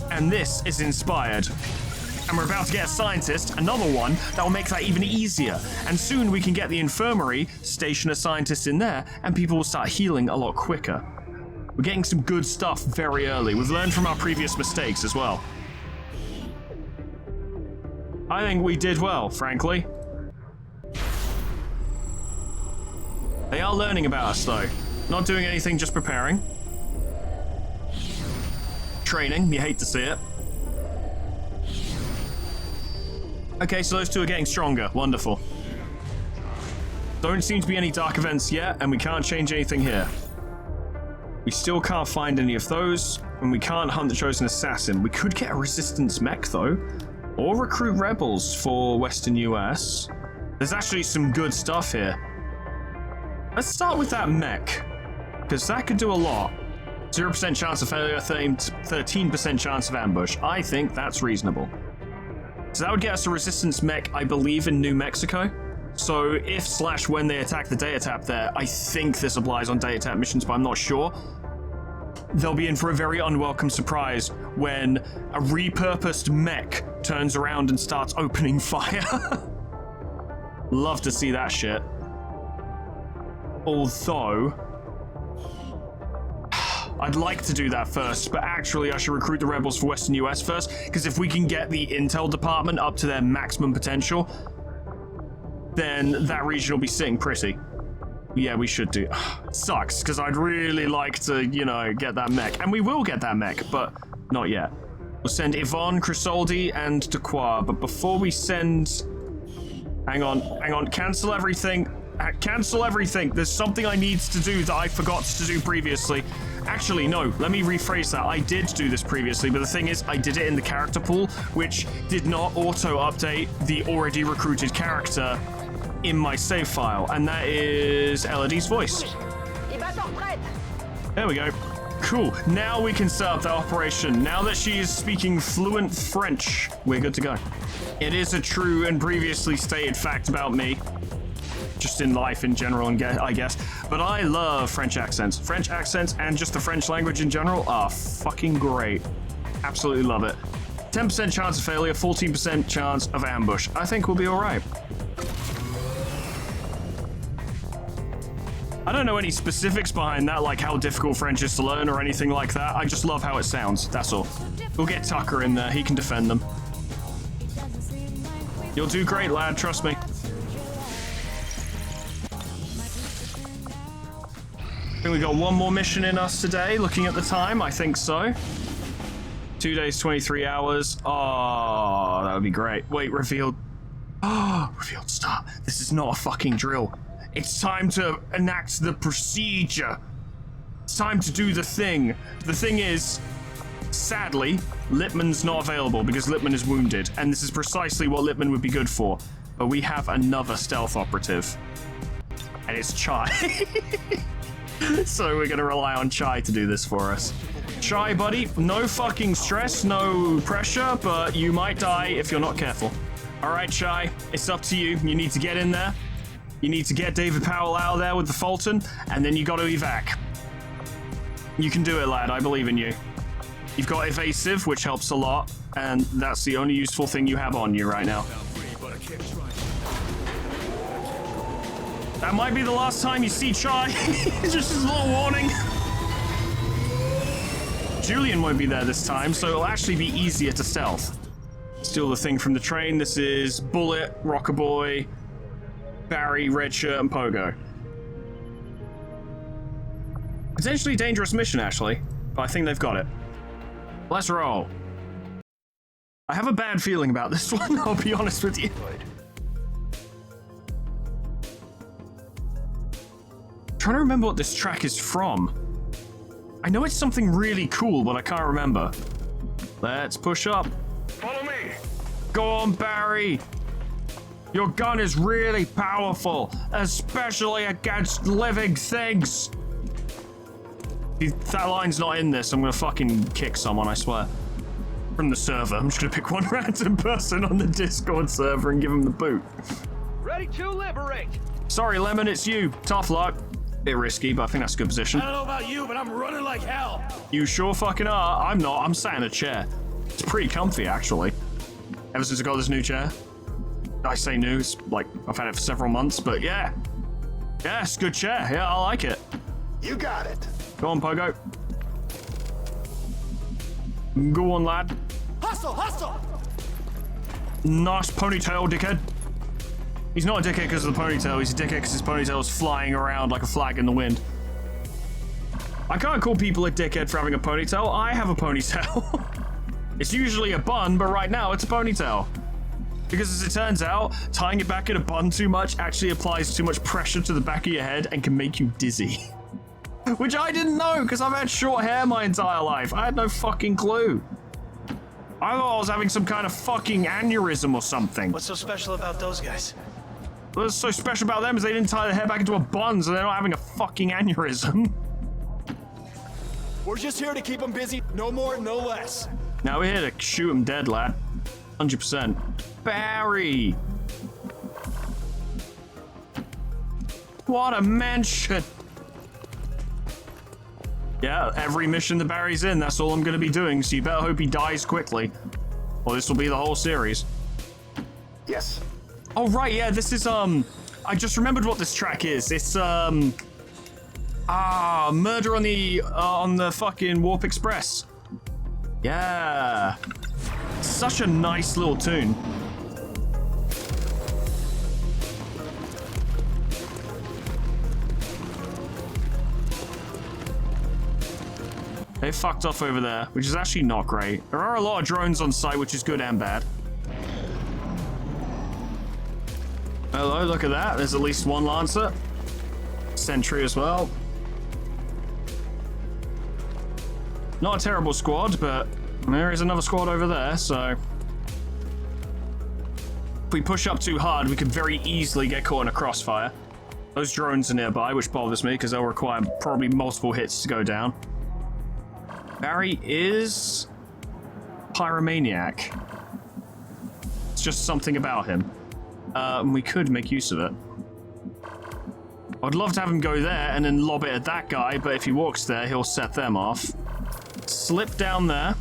And this is inspired. And we're about to get a scientist, another one, that will make that even easier. And soon we can get the infirmary, station a scientist in there, and people will start healing a lot quicker. We're getting some good stuff very early. We've learned from our previous mistakes as well. I think we did well, frankly. They are learning about us, though. Not doing anything, just preparing. Training, you hate to see it. Okay, so those two are getting stronger. Wonderful. Don't seem to be any dark events yet, and we can't change anything here. We still can't find any of those, and we can't hunt the Chosen Assassin. We could get a Resistance mech, though. Or recruit rebels for Western US. There's actually some good stuff here. Let's start with that mech, because that could do a lot. 0% chance of failure, 13% chance of ambush. I think that's reasonable. So that would get us a Resistance mech, I believe, in New Mexico. So if/when they attack the data tap there, I think this applies on data tap missions, but I'm not sure. They'll be in for a very unwelcome surprise when a repurposed mech turns around and starts opening fire. Love to see that shit. Although, I'd like to do that first, but actually I should recruit the rebels for Western US first, because if we can get the intel department up to their maximum potential, then that region will be sitting pretty. Yeah, we should do. Sucks, because I'd really like to, you know, get that mech. And we will get that mech, but not yet. We'll send Yvonne, Crisoldi, and Dequois. But before we send... Hang on. Cancel everything. Cancel everything. There's something I need to do that I forgot to do previously. Actually, no. Let me rephrase that. I did do this previously, but the thing is, I did it in the character pool, which did not auto-update the already recruited character in my save file, and that is Elodie's voice. There we go. Cool. Now we can set up the operation. Now that she is speaking fluent French, we're good to go. It is a true and previously stated fact about me, just in life in general, I guess, but I love French accents. French accents and just the French language in general are fucking great. Absolutely love it. 10% chance of failure, 14% chance of ambush. I think we'll be all right. I don't know any specifics behind that, like how difficult French is to learn or anything like that. I just love how it sounds, that's all. We'll get Tucker in there, he can defend them. You'll do great, lad, trust me. I think we got one more mission in us today, looking at the time, I think so. 2 days, 23 hours. Oh, that would be great. Wait, revealed. Oh, revealed start. This is not a fucking drill. It's time to enact the procedure. It's time to do the thing. The thing is, sadly, Lippmann's not available because Lippmann is wounded, and this is precisely what Lippmann would be good for. But we have another stealth operative, and it's Chai. So we're gonna rely on Chai to do this for us. Chai, buddy, no fucking stress, no pressure, but you might die if you're not careful. All right, Chai, it's up to you. You need to get in there. You need to get David Powell out of there with the Fulton, and then you got to evac. You can do it, lad. I believe in you. You've got evasive, which helps a lot, and that's the only useful thing you have on you right now. That might be the last time you see Chai. Just as a little warning. Julian won't be there this time, so it'll actually be easier to stealth. Steal the thing from the train. This is Bullet, Rockaboy, Barry, Red Shirt, and Pogo. Potentially dangerous mission, actually, but I think they've got it. Let's roll. I have a bad feeling about this one, I'll be honest with you. I'm trying to remember what this track is from. I know it's something really cool, but I can't remember. Let's push up. Follow me. Go on, Barry. Your gun is really powerful, especially against living things. If that line's not in this, I'm gonna fucking kick someone, I swear. From the server. I'm just gonna pick one random person on the Discord server and give him the boot. Ready to liberate. Sorry, Lemon, it's you. Tough luck. Bit risky, but I think that's a good position. I don't know about you, but I'm running like hell. You sure fucking are. I'm not. I'm sat in a chair. It's pretty comfy, actually. Ever since I got this new chair. I say new, it's like I've had it for several months, but yeah. Yeah, it's a good chair. Yeah, I like it. You got it. Go on, Pogo. Go on, lad. Hustle, hustle. Nice ponytail, dickhead. He's not a dickhead because of the ponytail, he's a dickhead because his ponytail is flying around like a flag in the wind. I can't call people a dickhead for having a ponytail. I have a ponytail. It's usually a bun, but right now it's a ponytail. Because as it turns out, tying it back in a bun too much actually applies too much pressure to the back of your head and can make you dizzy. Which I didn't know, because I've had short hair my entire life. I had no fucking clue. I thought I was having some kind of fucking aneurysm or something. What's so special about those guys? What's so special about them is they didn't tie their hair back into a bun, so they're not having a fucking aneurysm. We're just here to keep them busy, no more, no less. Now we're here to shoot them dead, lad. 100%. Barry! What a mansion! Yeah, every mission that Barry's in, that's all I'm gonna be doing, so you better hope he dies quickly. Or this will be the whole series. Yes. Oh, right, yeah, this is, I just remembered what this track is. It's, Murder on the fucking Warp Express. Yeah. Such a nice little tune. They fucked off over there, which is actually not great. There are a lot of drones on site, which is good and bad. Hello, look at that. There's at least one Lancer. Sentry as well. Not a terrible squad, but there is another squad over there, so... If we push up too hard, we could very easily get caught in a crossfire. Those drones are nearby, which bothers me, because they'll require probably multiple hits to go down. Barry is... Pyromaniac. It's just something about him. We could make use of it. I'd love to have him go there and then lob it at that guy, but if he walks there, he'll set them off. Slip down there.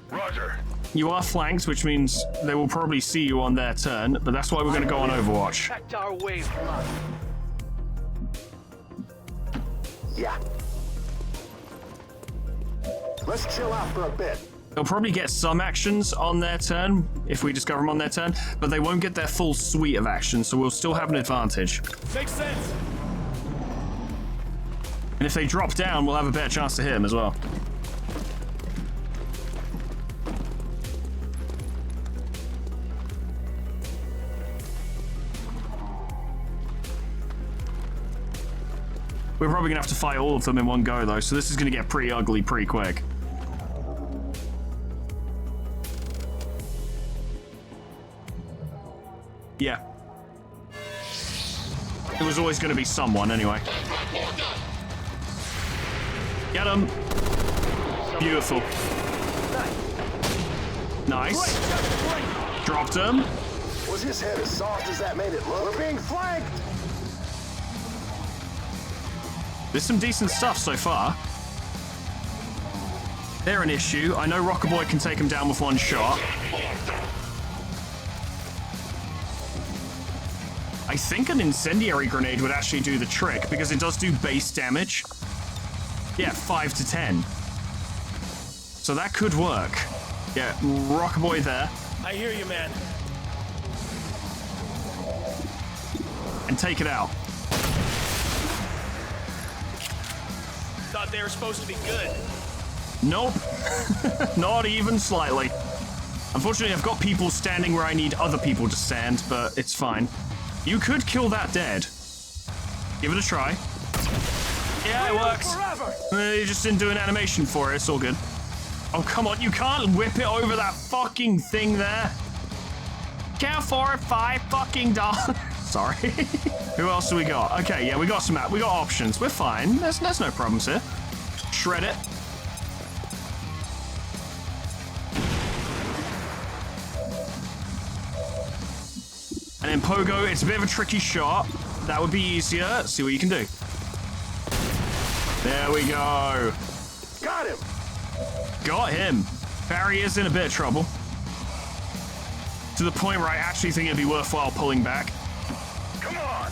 Roger. You are flanked, which means they will probably see you on their turn, but that's why we're going to go on Overwatch. Protect our wavelength. Yeah. Let's chill out for a bit. They'll probably get some actions on their turn if we discover them on their turn, but they won't get their full suite of actions, so we'll still have an advantage. Makes sense. And if they drop down, we'll have a better chance to hit them as well. We're probably gonna have to fight all of them in one go though, so this is gonna get pretty ugly pretty quick. Yeah. It was always gonna be someone anyway. Get him! Beautiful. Nice. Dropped him. Was his head as soft as that made it look? We're being flanked! There's some decent stuff so far. They're an issue. I know Rocker Boy can take him down with one shot. I think an incendiary grenade would actually do the trick because it does do base damage. Yeah, 5 to 10. So that could work. Yeah, Rocker Boy there. I hear you, man. And take it out. Thought they were supposed to be good. Nope. Not even slightly. Unfortunately, I've got people standing where I need other people to stand, but it's fine. You could kill that dead. Give it a try. Yeah, it works. You just didn't do an animation for it. It's all good. Oh, come on. You can't whip it over that fucking thing there. Count 4, 5 fucking dollars. Sorry. Who else do we got? Okay, yeah, we got some. We got options. We're fine. There's no problems here. Shred it. And then Pogo, it's a bit of a tricky shot. That would be easier. Let's see what you can do. There we go. Got him! Got him. Barry is in a bit of trouble. To the point where I actually think it'd be worthwhile pulling back. Come on!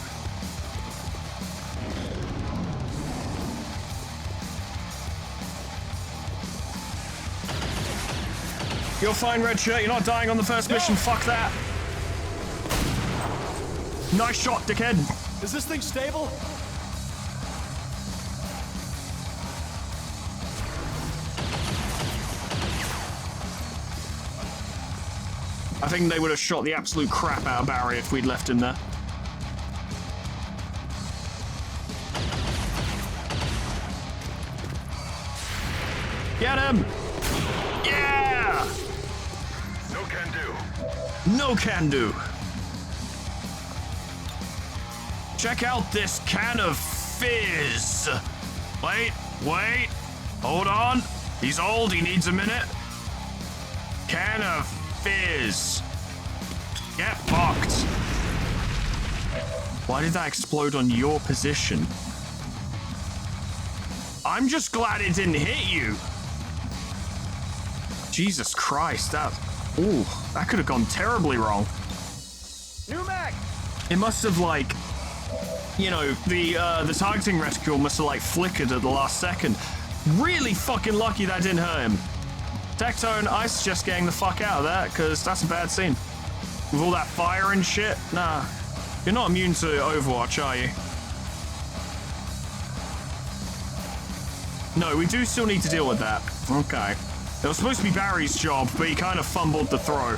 You're fine, Red Shirt. You're not dying on the first mission. Fuck that. Nice shot, dickhead. Is this thing stable? I think they would have shot the absolute crap out of Barry if we'd left him there. Get him! Yeah! No can do. No can do. Check out this can of fizz. Wait. Hold on. He's old, he needs a minute. Can of fizz. Get fucked. Why did that explode on your position? I'm just glad it didn't hit you. Jesus Christ, that could have gone terribly wrong. New mag. It must have the targeting reticule must have flickered at the last second. Really fucking lucky that didn't hurt him. Tectone, I suggest getting the fuck out of that because that's a bad scene. With all that fire and shit, nah. You're not immune to Overwatch, are you? No, we do still need to deal with that. Okay. It was supposed to be Barry's job, but he kind of fumbled the throw.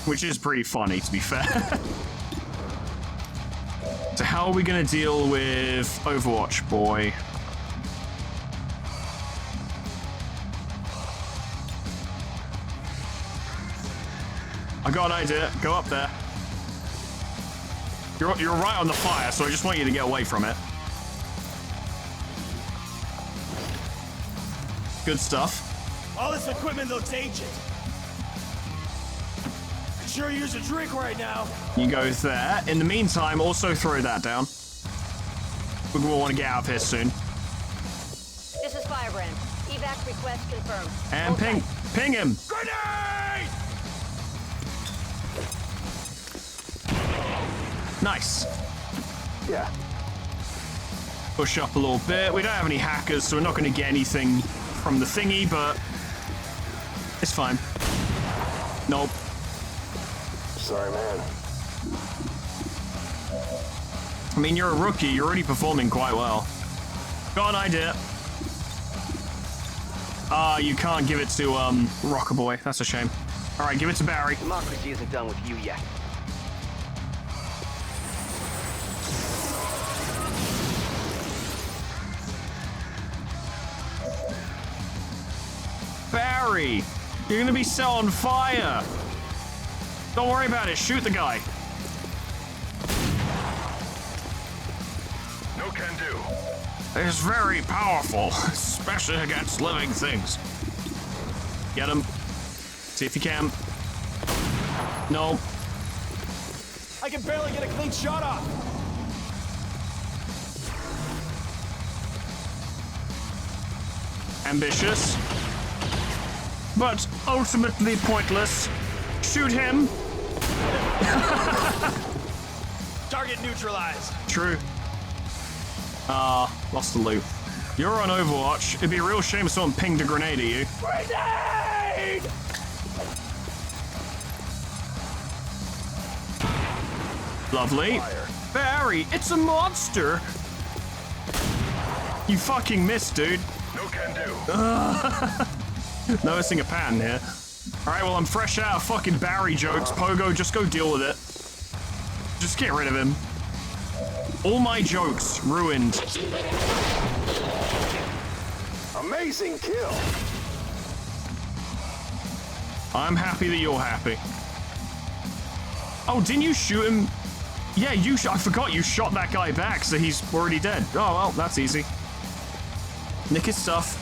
Which is pretty funny, to be fair. So how are we going to deal with Overwatch, boy? I got an idea. Go up there. You're right on the fire, so I just want you to get away from it. Good stuff. All this equipment looks ancient. Could sure use a drink right now. You go there. In the meantime, also throw that down. We're going to want to get out of here soon. This is Firebrand. Evac request confirmed. And ping him. Grenade! Nice. Yeah. Push up a little bit. We don't have any hackers, so we're not going to get anything from the thingy, but it's fine. Nope. Sorry, man. I mean, you're a rookie. You're already performing quite well. Got an idea. You can't give it to, Rocker Boy. That's a shame. All right, give it to Barry. Democracy isn't done with you yet. Barry, you're gonna be set on fire. Don't worry about it. Shoot the guy. No can do. It's very powerful, especially against living things. Get him. See if you can. No. I can barely get a clean shot off. Ambitious. But ultimately pointless. Shoot him. Target neutralized. True. Lost the loot. You're on Overwatch. It'd be a real shame if someone pinged a grenade at you. Grenade! Lovely. Barry, it's a monster. You fucking missed, dude. No can do. Noticing a pattern here. Alright, well, I'm fresh out of fucking Barry jokes. Pogo, just go deal with it. Just get rid of him. All my jokes ruined. Amazing kill. I'm happy that you're happy. Oh, didn't you shoot him? Yeah, I forgot you shot that guy back, so he's already dead. Oh, well, that's easy. Nick his stuff.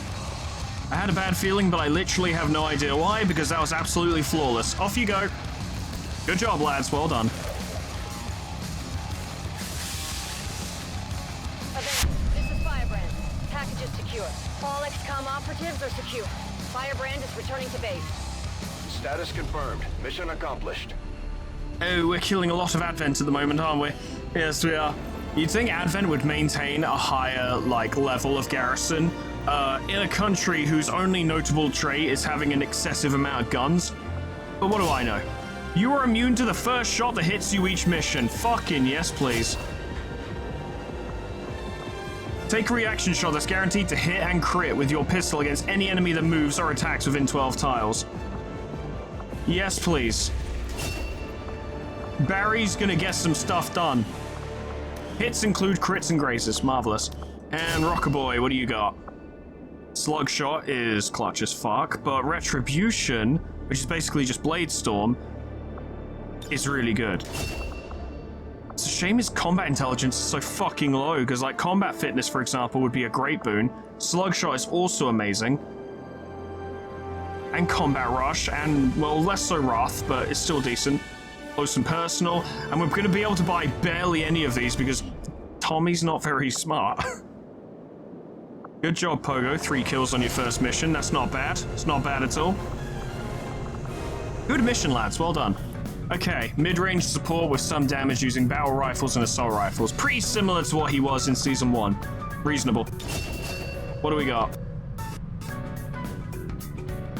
I had a bad feeling, but I literally have no idea why, because that was absolutely flawless. Off you go. Good job, lads. Well done. This is Firebrand. Package is secure. All XCOM operatives are secure. Firebrand is returning to base. Status confirmed. Mission accomplished. Oh, we're killing a lot of Advent at the moment, aren't we? Yes, we are. You'd think Advent would maintain a higher, level of garrison in a country whose only notable trait is having an excessive amount of guns. But what do I know? You are immune to the first shot that hits you each mission. Fucking yes, please. Take a reaction shot that's guaranteed to hit and crit with your pistol against any enemy that moves or attacks within 12 tiles. Yes, please. Barry's gonna get some stuff done. Hits include crits and grazes. Marvelous. And Rocker Boy, what do you got? Slug Shot is clutch as fuck, but Retribution, which is basically just Blade Storm, is really good. It's a shame his combat intelligence is so fucking low, because combat fitness, for example, would be a great boon. Slug Shot is also amazing. And Combat Rush, and, well, less so Wrath, but it's still decent. Close and personal, and we're going to be able to buy barely any of these because Tommy's not very smart. Good job, Pogo. 3 kills on your first mission. That's not bad. It's not bad at all. Good mission, lads. Well done. Okay, mid-range support with some damage using battle rifles and assault rifles. Pretty similar to what he was in Season 1. Reasonable. What do we got?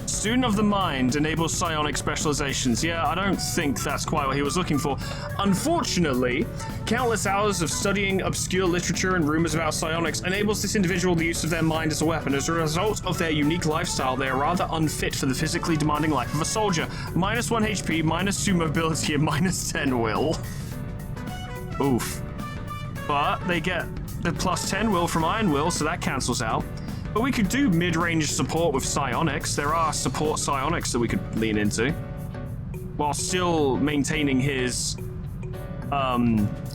Student of the Mind enables psionic specializations. Yeah, I don't think that's quite what he was looking for. Unfortunately, countless hours of studying obscure literature and rumors about psionics enables this individual the use of their mind as a weapon. As a result of their unique lifestyle, they are rather unfit for the physically demanding life of a soldier. -1 HP, -2 mobility, and -10 will. Oof. But they get the +10 will from Iron Will, so that cancels out. But we could do mid-range support with psionics. There are support psionics that we could lean into, while still maintaining his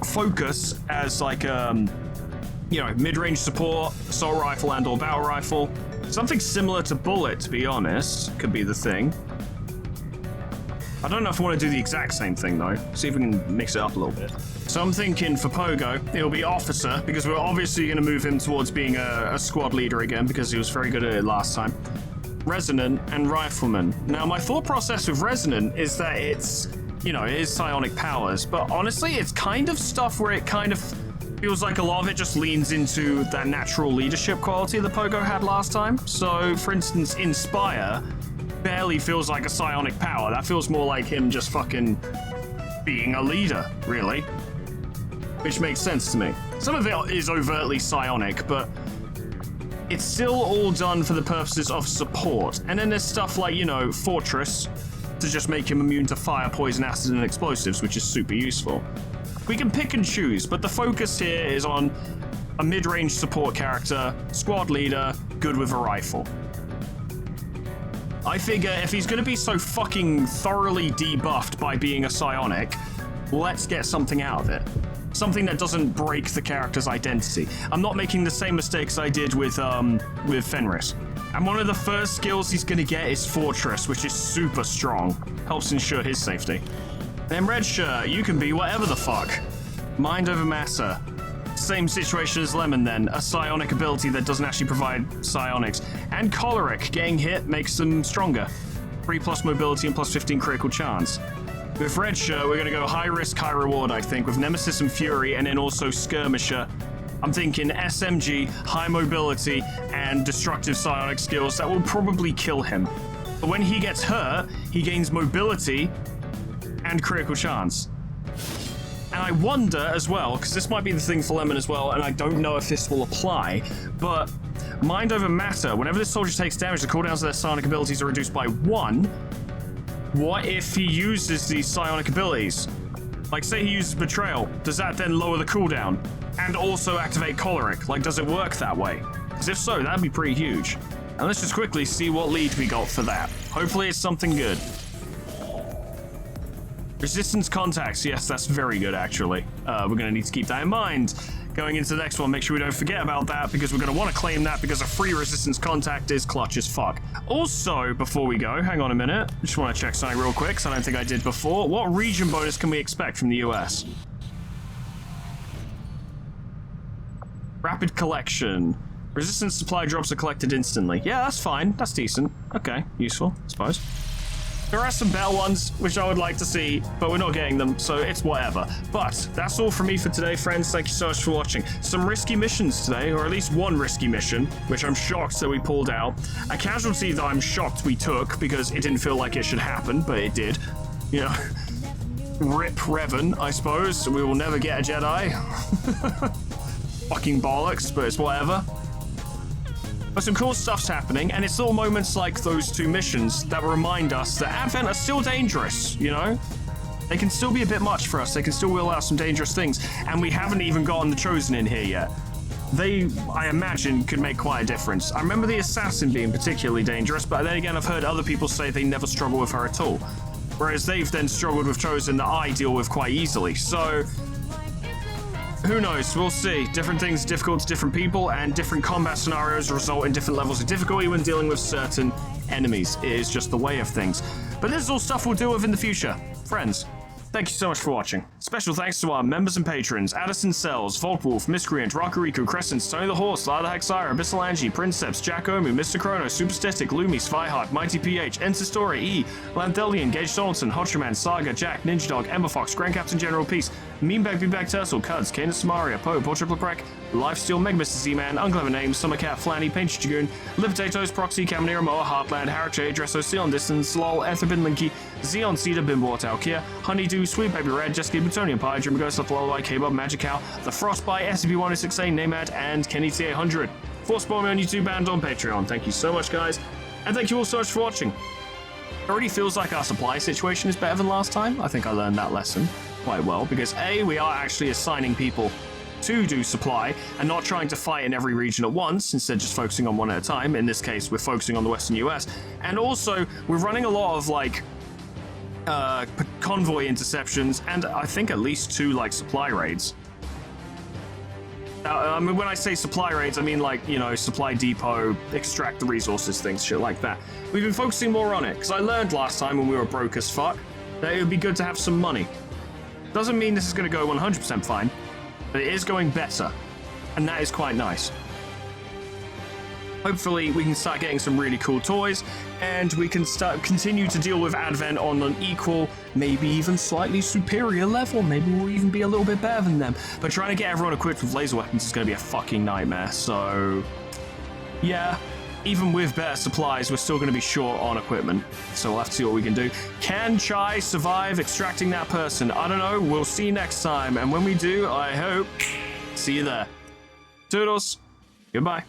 focus as mid-range support, assault rifle and/or battle rifle. Something similar to Bullet, to be honest, could be the thing. I don't know if I want to do the exact same thing, though. See if we can mix it up a little bit. So I'm thinking for Pogo, it'll be Officer, because we're obviously going to move him towards being a squad leader again, because he was very good at it last time. Resonant and Rifleman. Now, my thought process with Resonant is that it's, it is psionic powers, but honestly, it's kind of stuff where it kind of Feels like a lot of it just leans into that natural leadership quality that Pogo had last time. So, for instance, Inspire barely feels like a psionic power. That feels more like him just fucking being a leader, really. Which makes sense to me. Some of it is overtly psionic, but it's still all done for the purposes of support. And then there's stuff like, you know, Fortress to just make him immune to fire, poison, acid, and explosives, which is super useful. We can pick and choose, but the focus here is on a mid-range support character, squad leader, good with a rifle. I figure if he's going to be so fucking thoroughly debuffed by being a psionic, let's get something out of it. Something that doesn't break the character's identity. I'm not making the same mistakes I did with Fenris. And one of the first skills he's going to get is Fortress, which is super strong. Helps ensure his safety. And Red Shirt, you can be whatever the fuck. Mind over matter. Same situation as Lemon then, a psionic ability that doesn't actually provide psionics. And Choleric, getting hit makes them stronger. 3+ mobility and +15 critical chance. With Red Shirt, we're going to go high risk, high reward, I think, with Nemesis and Fury, and then also Skirmisher. I'm thinking SMG, high mobility, and destructive psionic skills that will probably kill him. But when he gets hurt, he gains mobility and critical chance. And I wonder as well, because this might be the thing for Lemon as well, and I don't know if this will apply, but Mind over Matter, whenever this soldier takes damage, the cooldowns of their psionic abilities are reduced by 1. What if he uses these psionic abilities? Like, say he uses Betrayal, does that then lower the cooldown? And also activate Choleric? Like, does it work that way? Because if so, that'd be pretty huge. And let's just quickly see what lead we got for that. Hopefully it's something good. Resistance contacts, yes, that's very good, actually. We're going to need to keep that in mind. Going into the next one, make sure we don't forget about that, because we're going to want to claim that, because a free resistance contact is clutch as fuck. Also, before we go, hang on a minute. Just want to check something real quick, because I don't think I did before. What region bonus can we expect from the US? Rapid collection. Resistance supply drops are collected instantly. Yeah, that's fine. That's decent. Okay, useful, I suppose. There are some better ones, which I would like to see, but we're not getting them, so it's whatever. But that's all from me for today, friends. Thank you so much for watching. Some risky missions today, or at least one risky mission, which I'm shocked that we pulled out. A casualty that I'm shocked we took, because it didn't feel like it should happen, but it did. You know, rip Revan, I suppose. We will never get a Jedi. Fucking bollocks, but it's whatever. But some cool stuff's happening, and it's little moments like those two missions that remind us that Advent are still dangerous, you know? They can still be a bit much for us, they can still wheel out some dangerous things, and we haven't even gotten the Chosen in here yet. They, I imagine, could make quite a difference. I remember the Assassin being particularly dangerous, but then again I've heard other people say they never struggle with her at all. Whereas they've then struggled with Chosen that I deal with quite easily, so... who knows? We'll see. Different things are difficult to different people, and different combat scenarios result in different levels of difficulty when dealing with certain enemies. It is just the way of things. But this is all stuff we'll deal with in the future. Friends, thank you so much for watching. Special thanks to our members and patrons: Addison Cells, Volkwolf, Miscreant, Rockariku, Crescent, Tony the Horse, Lada Hexira, Abyssal Angie, Princeps, Jack Omu, Mr. Chrono, Superstatic, Lumi, Spyhawk, Mighty PH, Enter Story, E, Landelian, Gage Donaldson, Hotcherman, Saga, Jack, Ninja Dog, Ember Fox, Grand Captain General Peace, Meanbag, Beanbag Turtle, Cuds, Kane Samaria, Poe, Portrait Prek, Lifesteal, Meg Mr. Z-Man, Unclever Names, Summercat, Flanny, Painted Dragoon, Live Potatoes, Proxy, Caminera, Moa, Heartland, Harak J, Dresso, Ceylon Distance, Lol, Etherbin Linky, Xeon Cedar, Bimbo, Talkia, Honeydew, Sweet Baby Red, Jessica, Plutonium Pie, Dream Ghost, Lullaby, K-Bob, Magic Cow, The Frostbite, SCP-1068, Namad, and Kenny T800. Forceborn on YouTube and on Patreon. Thank you so much, guys. And thank you all so much for watching. It already feels like our supply situation is better than last time. I think I learned that lesson quite well, because A, we are actually assigning people to do supply and not trying to fight in every region at once, instead just focusing on one at a time. In this case, we're focusing on the Western US. And also, we're running a lot of, like, convoy interceptions, and I think at least 2, like, supply raids. I mean, when I say supply raids, I mean, like, you know, supply depot, extract the resources, things, shit like that. We've been focusing more on it, because I learned last time when we were broke as fuck that it would be good to have some money. Doesn't mean this is going to go 100% fine, but it is going better, and that is quite nice. Hopefully, we can start getting some really cool toys, and we can continue to deal with Advent on an equal, maybe even slightly superior level. Maybe we'll even be a little bit better than them. But trying to get everyone equipped with laser weapons is going to be a fucking nightmare. So, yeah, even with better supplies, we're still going to be short on equipment. So we'll have to see what we can do. Can Chai survive extracting that person? I don't know. We'll see next time. And when we do, I hope, see you there. Toodles. Goodbye.